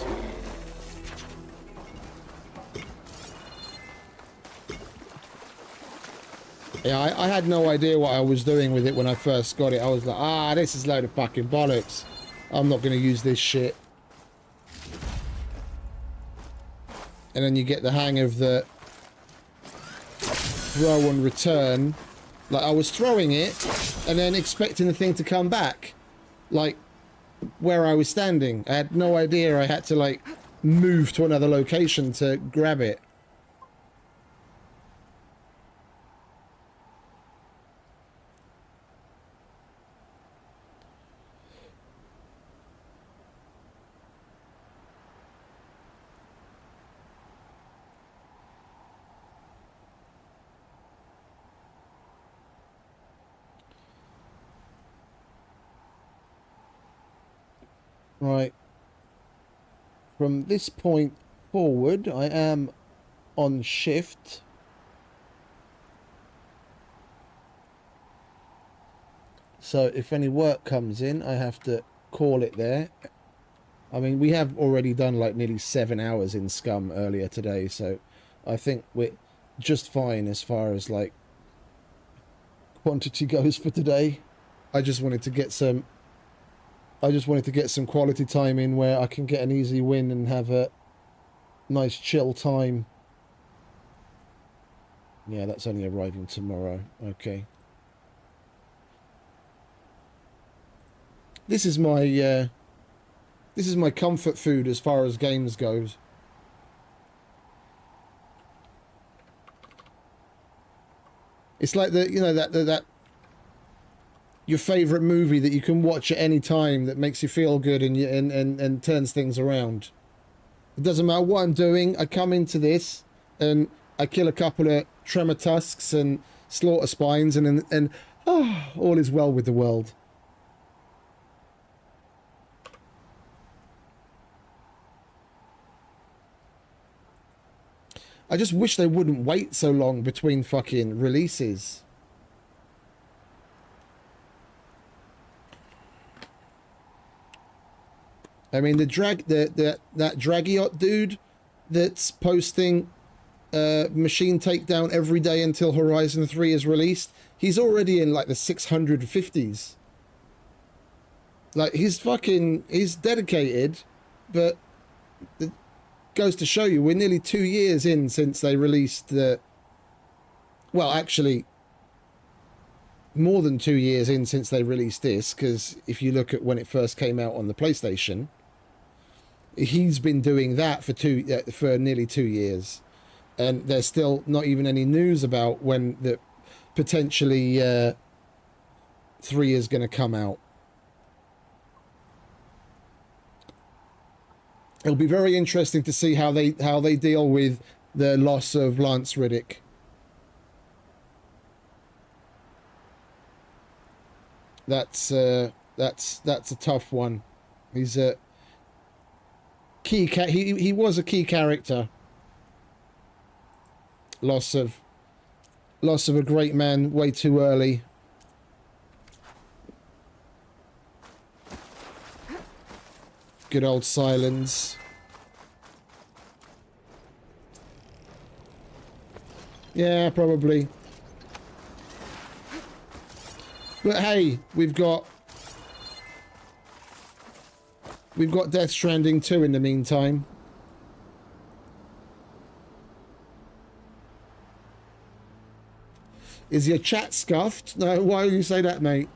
Yeah, I had no idea what I was doing with it when I first got it. I was like, ah, this is a load of fucking bollocks. I'm not going to use this shit. And then you get the hang of the throw and return. Like, I was throwing it and then expecting the thing to come back. Like, where I was standing. I had no idea I had to, like, move to another location to grab it. Right. From this point forward, I am on shift. So if any work comes in, I have to call it there. I mean, we have already done like nearly 7 hours in Scum earlier today, so I think we're just fine as far as like quantity goes for today. I just wanted to get some quality time in where I can get an easy win and have a nice chill time. Yeah, that's only arriving tomorrow. Okay. This is my comfort food as far as games goes. It's like that your favorite movie that you can watch at any time that makes you feel good and turns things around. It doesn't matter what I'm doing. I come into this and I kill a couple of tremor tusks and slaughter spines and all is well with the world. I just wish they wouldn't wait so long between fucking releases. I mean, that Dragiot dude that's posting machine takedown every day until Horizon 3 is released, he's already in like the 650s. Like, he's dedicated, but it goes to show you, we're nearly 2 years in since they released the... Well, actually, more than 2 years in since they released this, because if you look at when it first came out on the PlayStation, he's been doing that for nearly 2 years, and there's still not even any news about when the potentially 3 is going to come out. It'll be very interesting to see how they deal with the loss of Lance Reddick. That's a tough one. He's a key he was a key character. Loss of a great man way too early. Good old Silence. Yeah, probably. But hey, we've got Death Stranding 2 in the meantime. Is your chat scuffed? No, why do you say that, mate?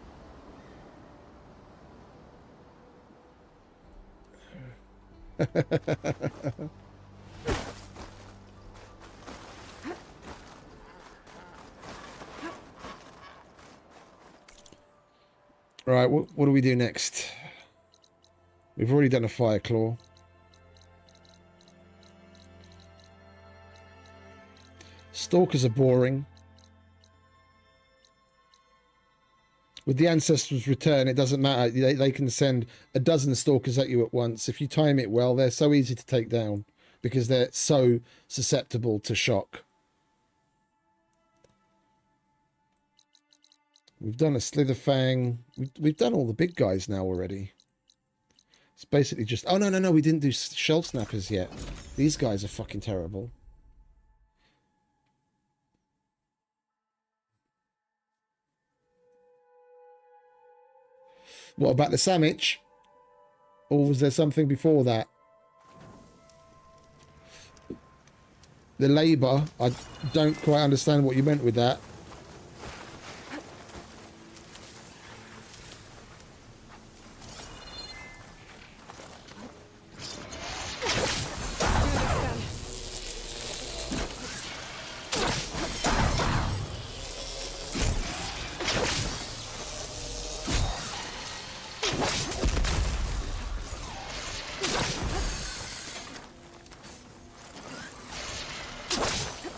Right, what do we do next? We've already done a Fire Claw. Stalkers are boring. With the Ancestors' Return, it doesn't matter. They can send a dozen Stalkers at you at once. If you time it well, they're so easy to take down because they're so susceptible to shock. We've done a Slitherfang. We've done all the big guys now already. It's basically just... Oh, no. We didn't do Shell Snappers yet. These guys are fucking terrible. What about the Sandwich? Or was there something before that? The Labour. I don't quite understand what you meant with that.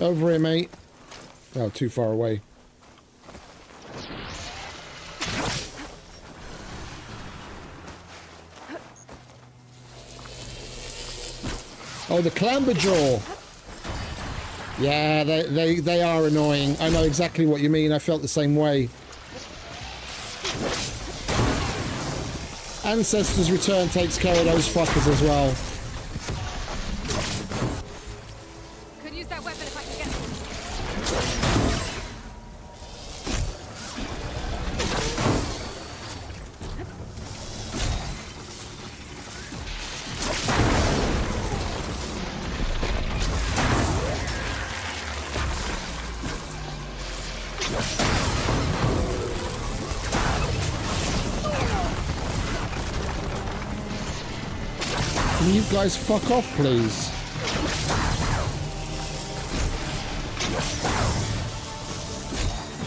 Over here, mate. Oh, too far away. Oh, the Clamberjaw. Yeah, they are annoying. I know exactly what you mean. I felt the same way. Ancestors' Return takes care of those fuckers as well. Can you guys fuck off, please?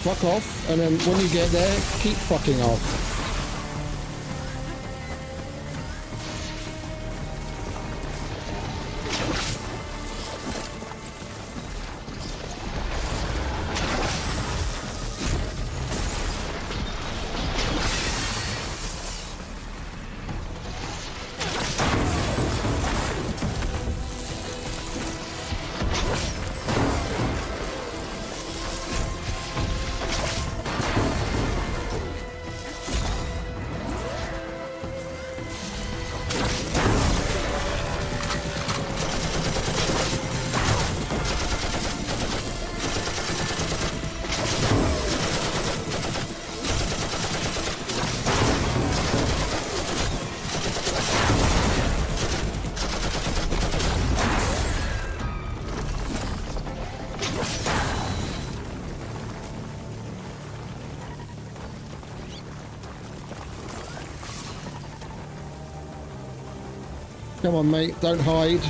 Fuck off, and then when you get there, keep fucking off. Come on, mate. Don't hide.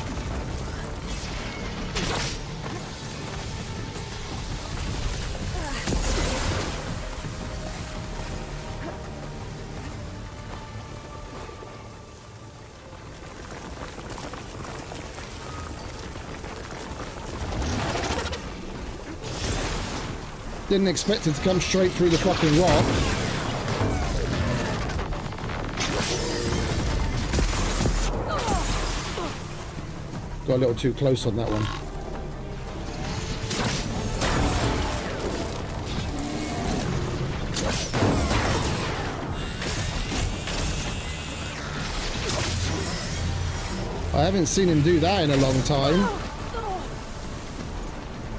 Didn't expect it to come straight through the fucking rock. Got a little too close on that one. I haven't seen him do that in a long time.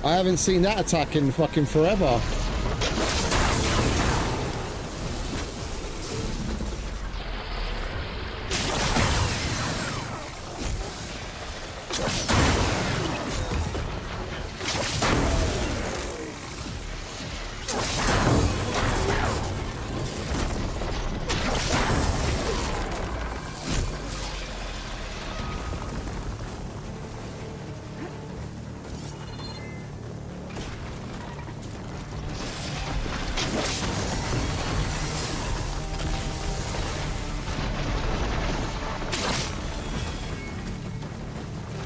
I haven't seen that attack in fucking forever.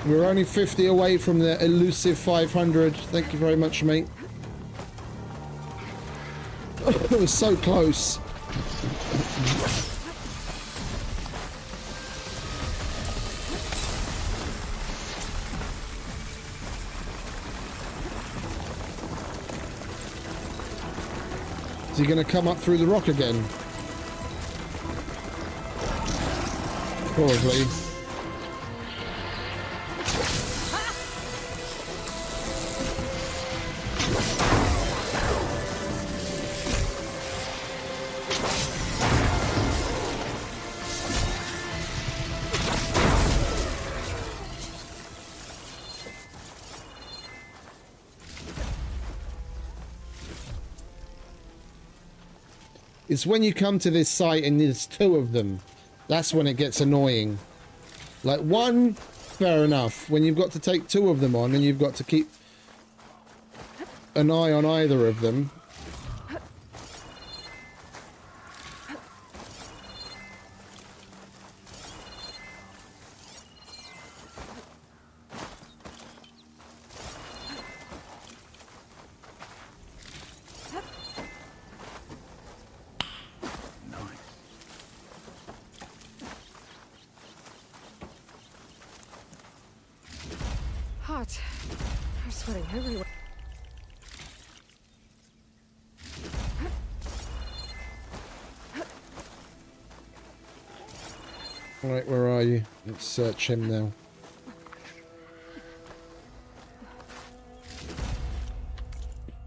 We're only 50 away from the elusive 500. Thank you very much, mate. It was so close. Is he going to come up through the rock again? Probably. It's when you come to this site and there's two of them. That's when it gets annoying. Like one, fair enough. When you've got to take two of them on and you've got to keep an eye on either of them.
Hot. I'm sweating everywhere.
Right, where are you? Let's search him now.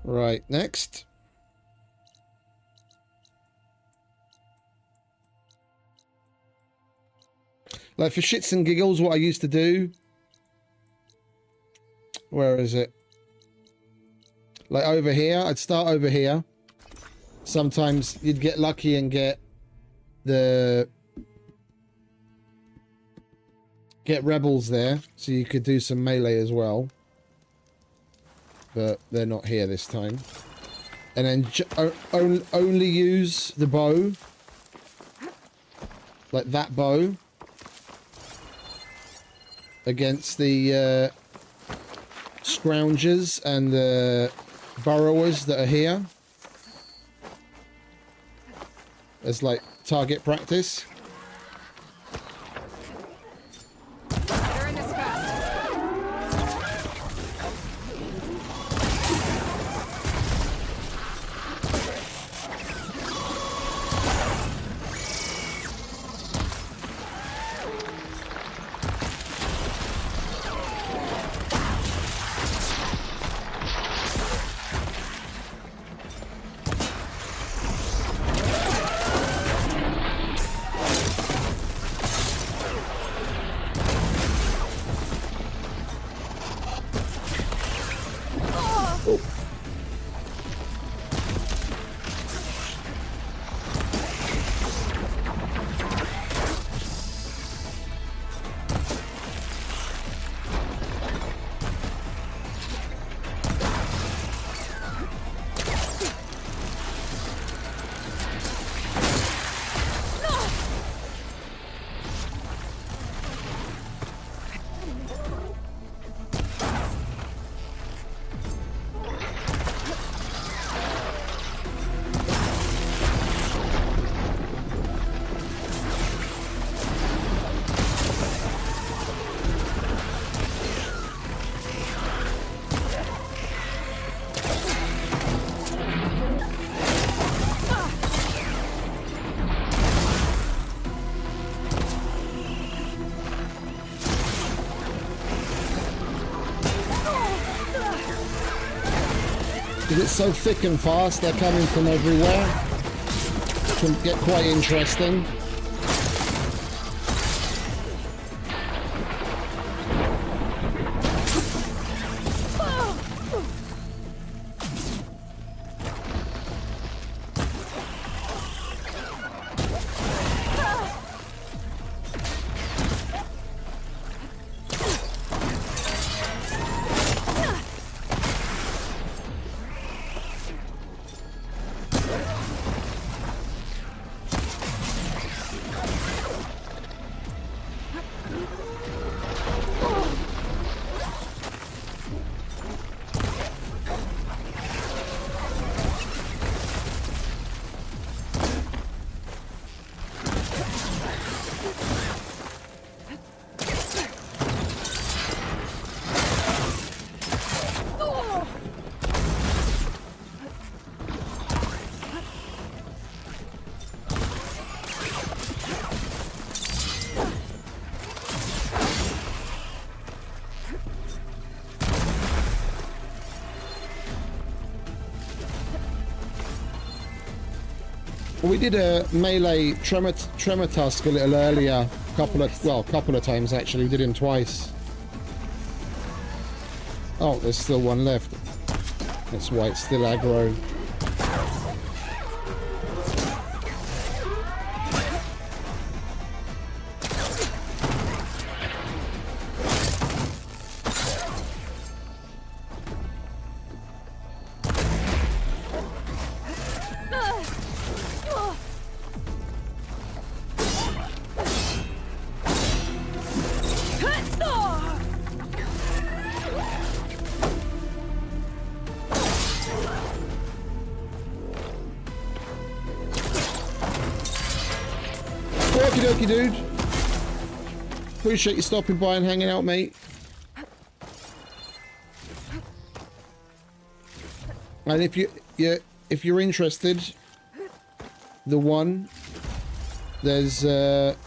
Right, next. Like for shits and giggles, what I used to do. Where is it? Like over here, I'd start over here. Sometimes you'd get lucky and get rebels there, so you could do some melee as well. But they're not here this time. And then only use the bow. Like that bow. Against the scroungers and the burrowers that are here. As like target practice.
They're in this fast.
Because it's so thick and fast, they're coming from everywhere. It can get quite interesting. We did a melee tremor tusk a little earlier, couple of times actually. We did him twice. Oh, there's still one left. That's why it's still aggro. Okie dokie, dude. Appreciate you stopping by and hanging out, mate. And if you're interested, the one there's I've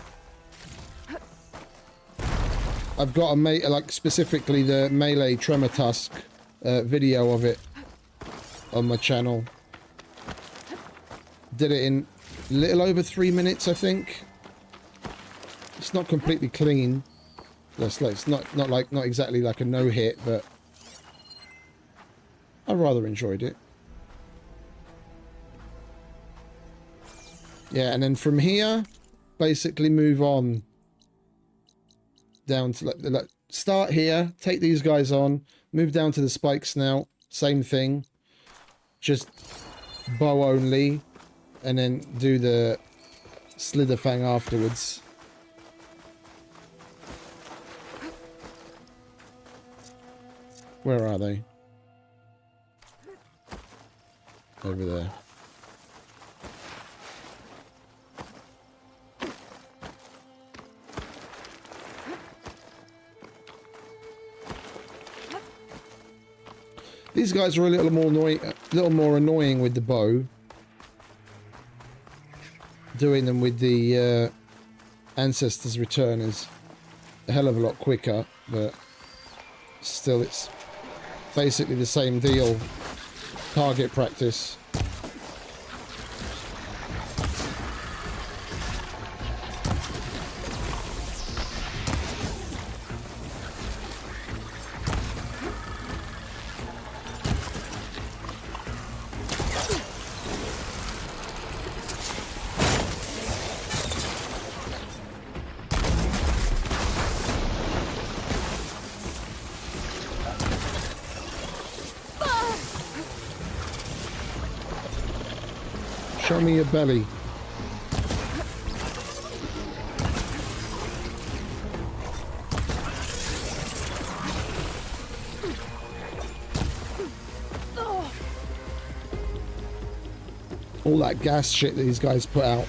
got a like specifically the melee tremor tusk video of it on my channel. Did it in a little over 3 minutes, I think. It's not completely clean. It's not exactly like a no hit, but I rather enjoyed it. Yeah, and then from here, basically move on down to like start here, take these guys on, move down to the spike snout, same thing, just bow only, and then do the slither fang afterwards. Where are they? Over there. These guys are a little more annoying with the bow. Doing them with the Ancestor's Return is a hell of a lot quicker, but still it's basically the same deal. Target practice. Show me your belly. All that gas shit that these guys put out.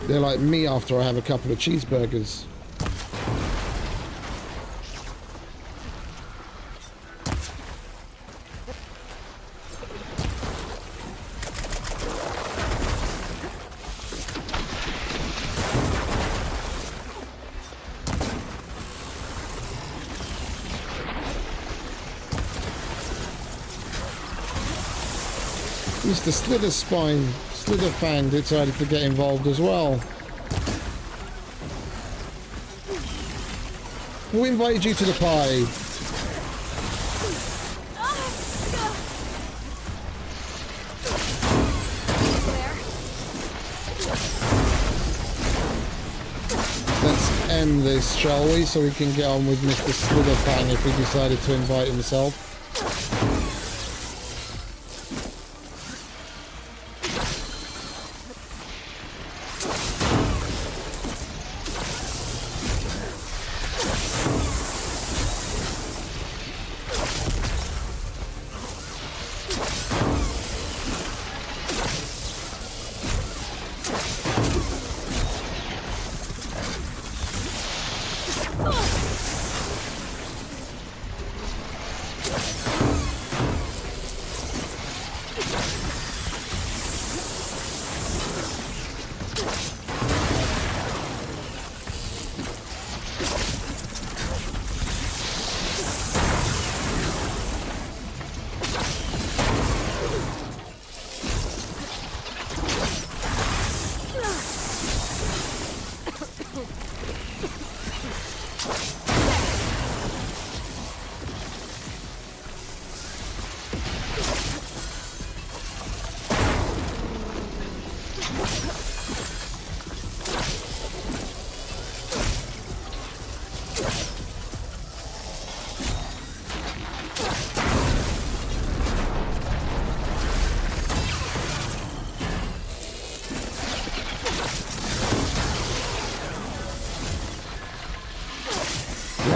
They're like me after I have a couple of cheeseburgers. Mr. Slitherspine, Slitherfang decided to get involved as well. Who invited you to the party? Let's end this, shall we? So we can get on with Mr. Slitherfang if he decided to invite himself.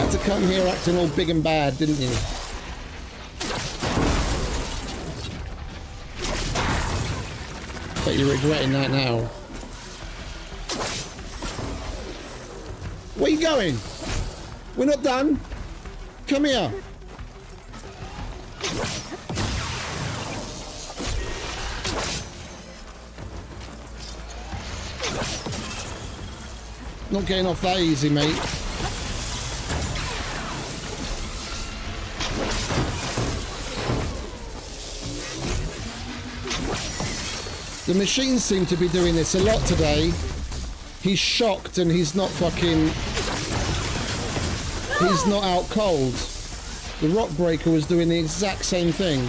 To come here acting all big and bad, didn't you? Bet you're regretting that now. Where are you going? We're not done. Come here. Not getting off that easy, mate. The machines seem to be doing this a lot today. He's shocked and he's not fucking... He's not out cold. The Rock Breaker was doing the exact same thing.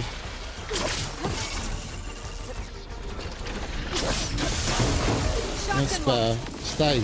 That's better. Stay.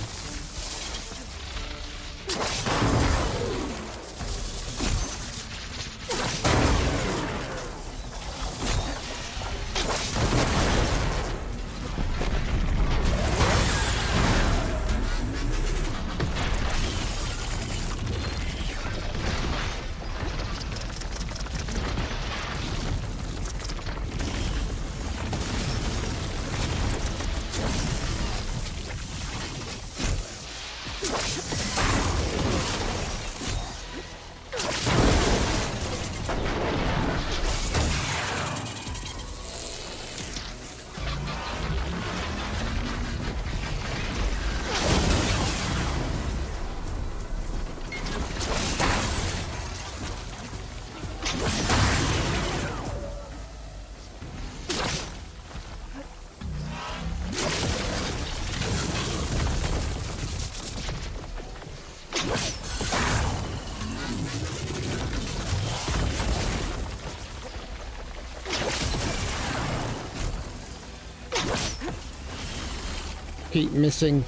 Keep missing.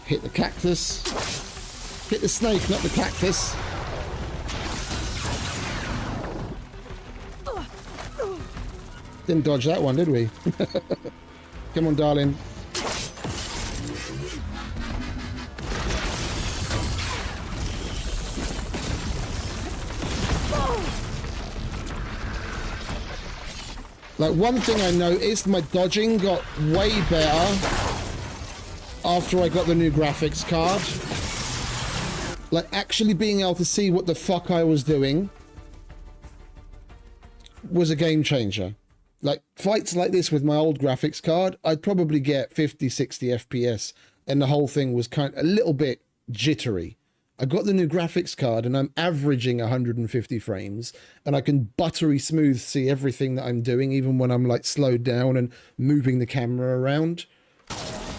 Hit the cactus. Hit the snake, not the cactus. Didn't dodge that one, did we? Come on, darling. Like, one thing I noticed, my dodging got way better after I got the new graphics card. Like, actually being able to see what the fuck I was doing was a game changer. Like, fights like this with my old graphics card, I'd probably get 50, 60 FPS, and the whole thing was kind of a little bit jittery. I got the new graphics card and I'm averaging 150 frames, and I can buttery smooth see everything that I'm doing, even when I'm like slowed down and moving the camera around.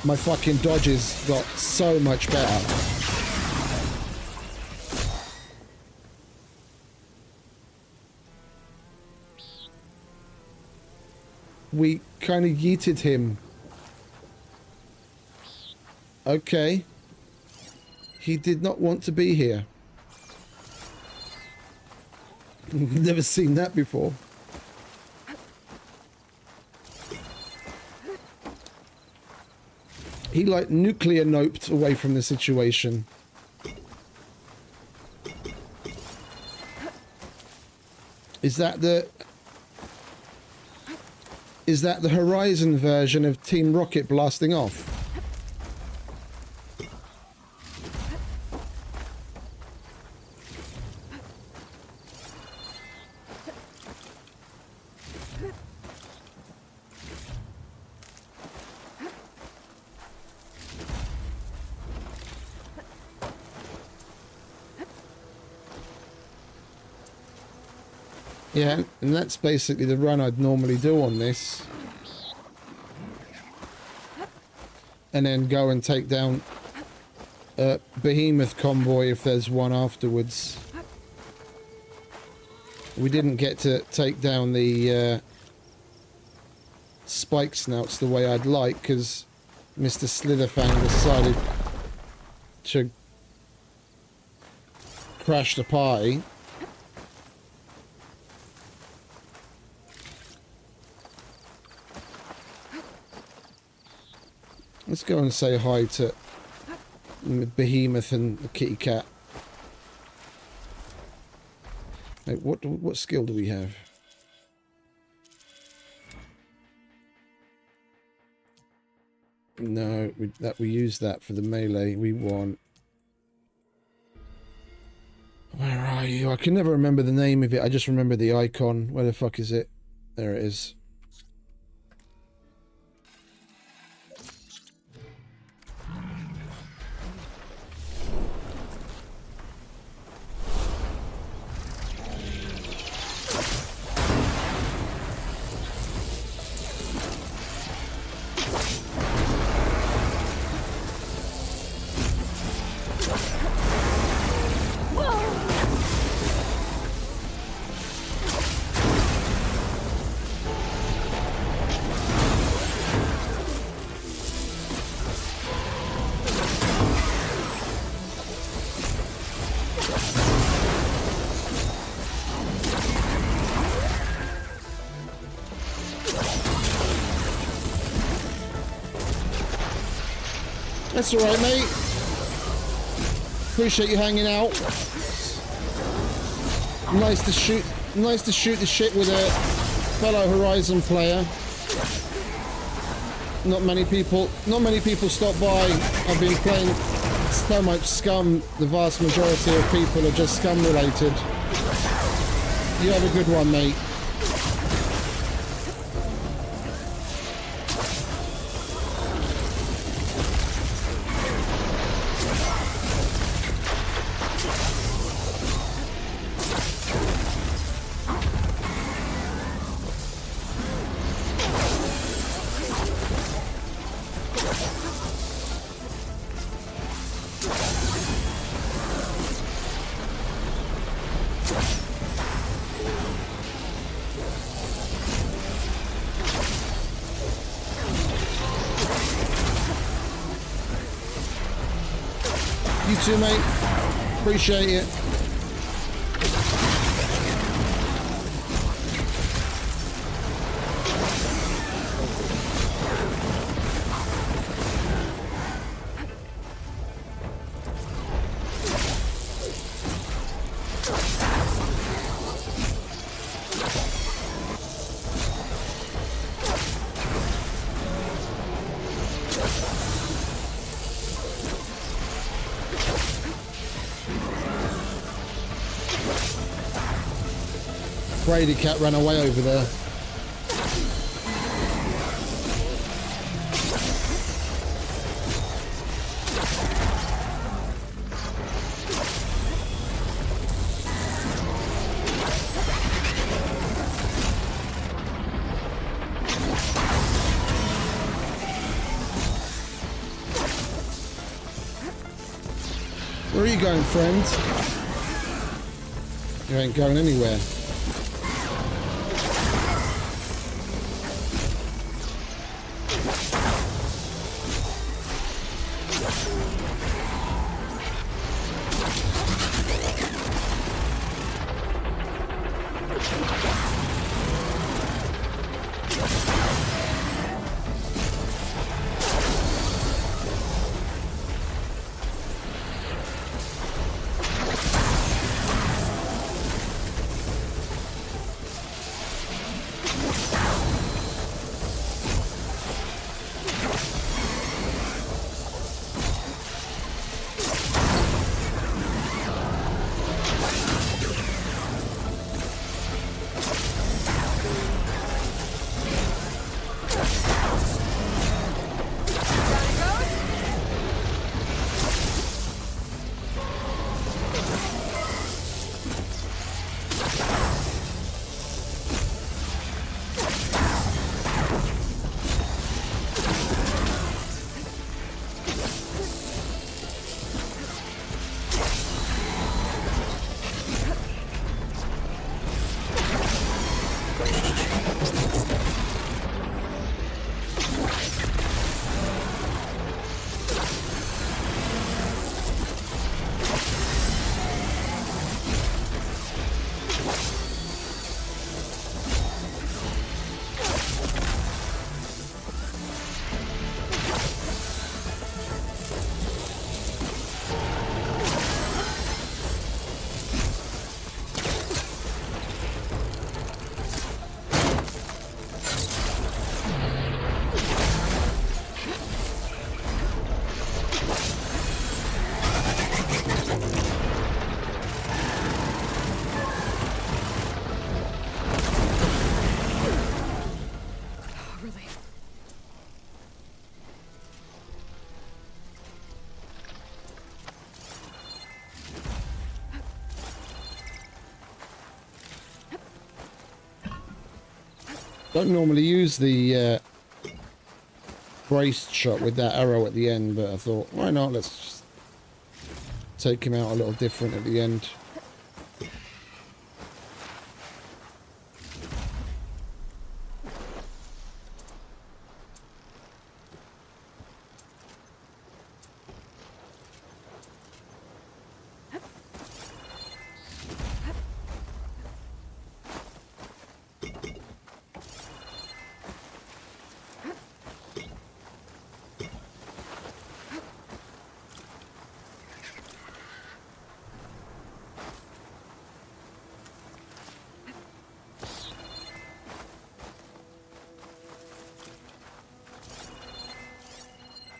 My fucking dodges got so much better. We kind of yeeted him. Okay. He did not want to be here. Never seen that before. He like nuclear noped away from the situation. Is that the Horizon version of Team Rocket blasting off? Yeah, and that's basically the run I'd normally do on this. And then go and take down a behemoth convoy if there's one afterwards. We didn't get to take down the spike snouts the way I'd like, because Mr. Slitherfang decided to crash the pie. Let's go and say hi to Behemoth and the kitty cat. Wait, what skill do we have? No, we use that for the melee. We want... Where are you? I can never remember the name of it. I just remember the icon. Where the fuck is it? There it is. That's alright, mate. Appreciate you hanging out. Nice to shoot the shit with a fellow Horizon player. Not many people stop by. I've been playing so much Scum, the vast majority of people are just Scum related. You have a good one, mate. You too, mate. Appreciate it. Brady cat ran away over there. Where are you going, friend? You ain't going anywhere. Don't normally use the braced shot with that arrow at the end, but I thought, why not? Let's just take him out a little different at the end.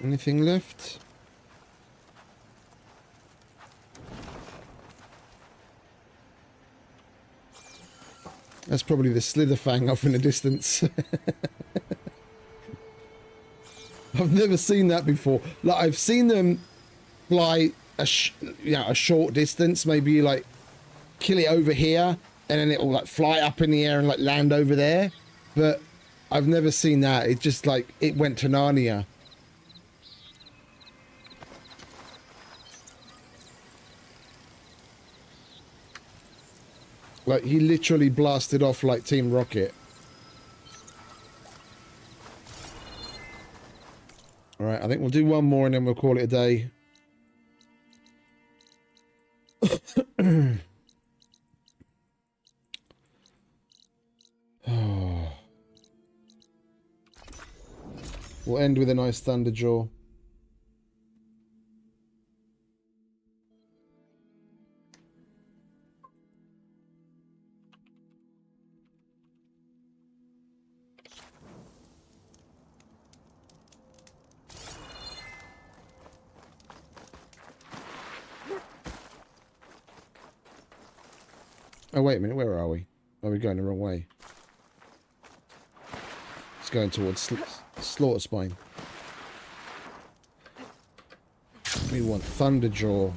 Anything left? That's probably the Slitherfang off in the distance. I've never seen that before. Like, I've seen them fly a short distance, maybe like kill it over here, and then it will like fly up in the air and like land over there. But I've never seen that. It just like it went to Narnia. Like, he literally blasted off like Team Rocket. Alright, I think we'll do one more and then we'll call it a day. We'll end with a nice Thunderjaw. Oh, wait a minute. Where are we? Are we going the wrong way? It's going towards Slaughter Spine. We want Thunderjaw.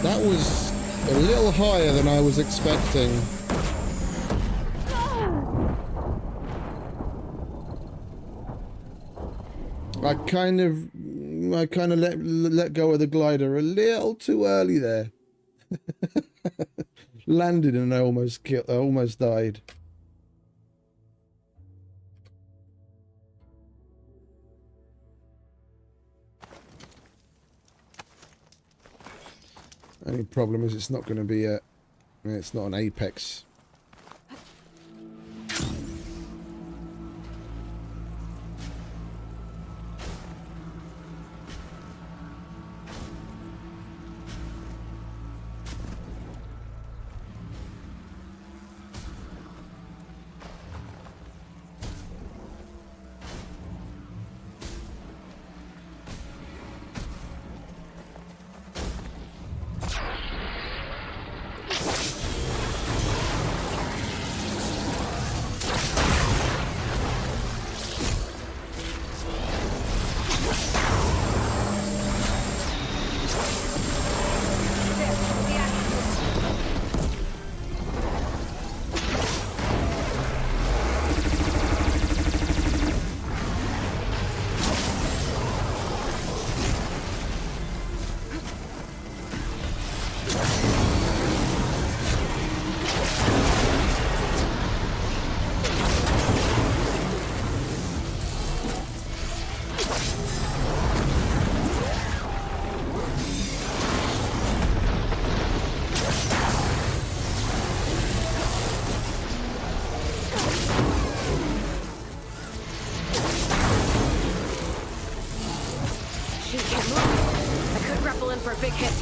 That was a little higher than I was expecting. I kind of let go of the glider a little too early there. Landed and I almost died. Only problem is it's not going to be it's not an Apex.
For a big hit.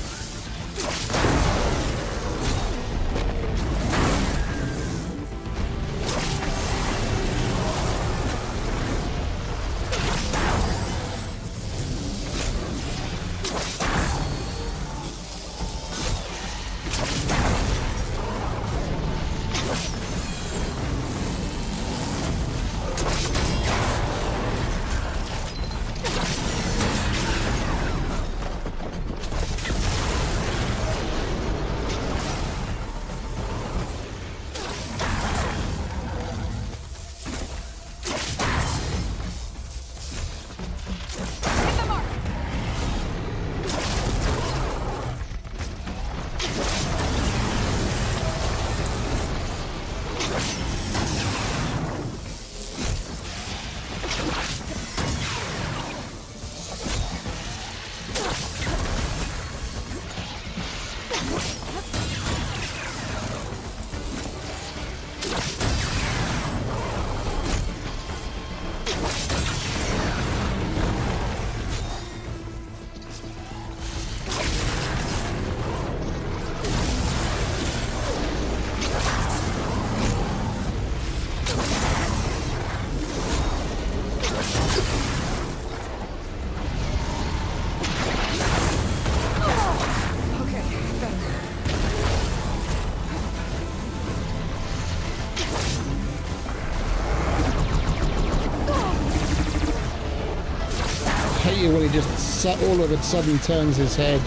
When he just all of a sudden turns his head,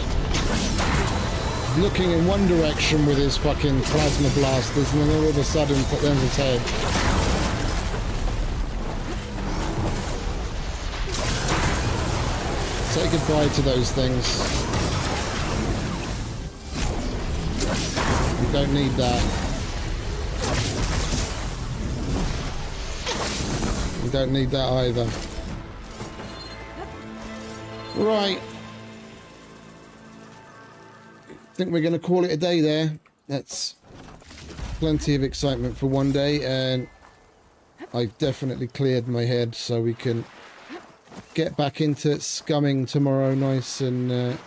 looking in one direction with his fucking plasma blasters, and then all of a sudden turns his head. Say goodbye to those things. You don't need that. You don't need that either. Right. I think we're going to call it a day there. That's plenty of excitement for one day, and I've definitely cleared my head so we can get back into scumming tomorrow nice and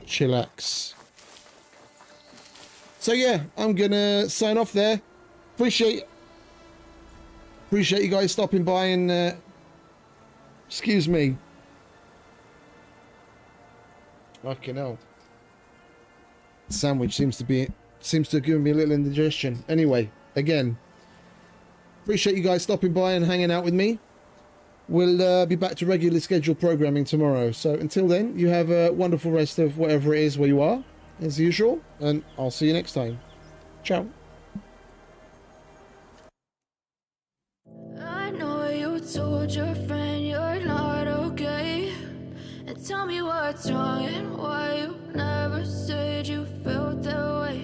chillax. So yeah, I'm going to sign off there. Appreciate you guys stopping by and excuse me. Fucking hell. Sandwich seems to have given me a little indigestion. Anyway, again, appreciate you guys stopping by and hanging out with me. We'll be back to regularly scheduled programming tomorrow. So until then, you have a wonderful rest of whatever it is where you are. as usual, and I'll see you next time. Ciao.
I know you told your friend you're not okay. And tell me what's wrong and why you never said you felt that way.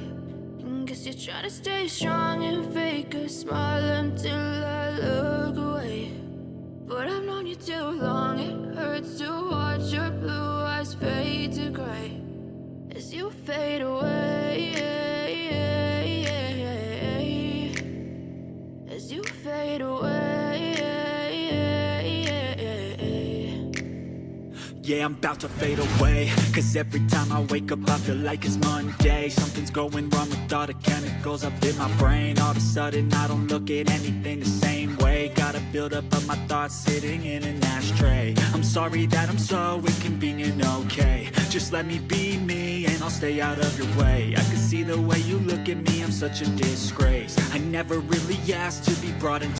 And guess you're trying to stay strong and fake a smile until I look away. But I've known you too long, it hurts to watch your blue eyes fade to gray as you fade away. As you fade away.
Yeah, I'm about to fade away, cause every time I wake up I feel like it's Monday. Something's going wrong with all the chemicals up in my brain. All of a sudden I don't look at anything the same way. Got a buildup of my thoughts sitting in an ashtray. I'm sorry that I'm so inconvenient, okay. Just let me be me and I'll stay out of your way. I can see the way you look at me, I'm such a disgrace. I never really asked to be brought into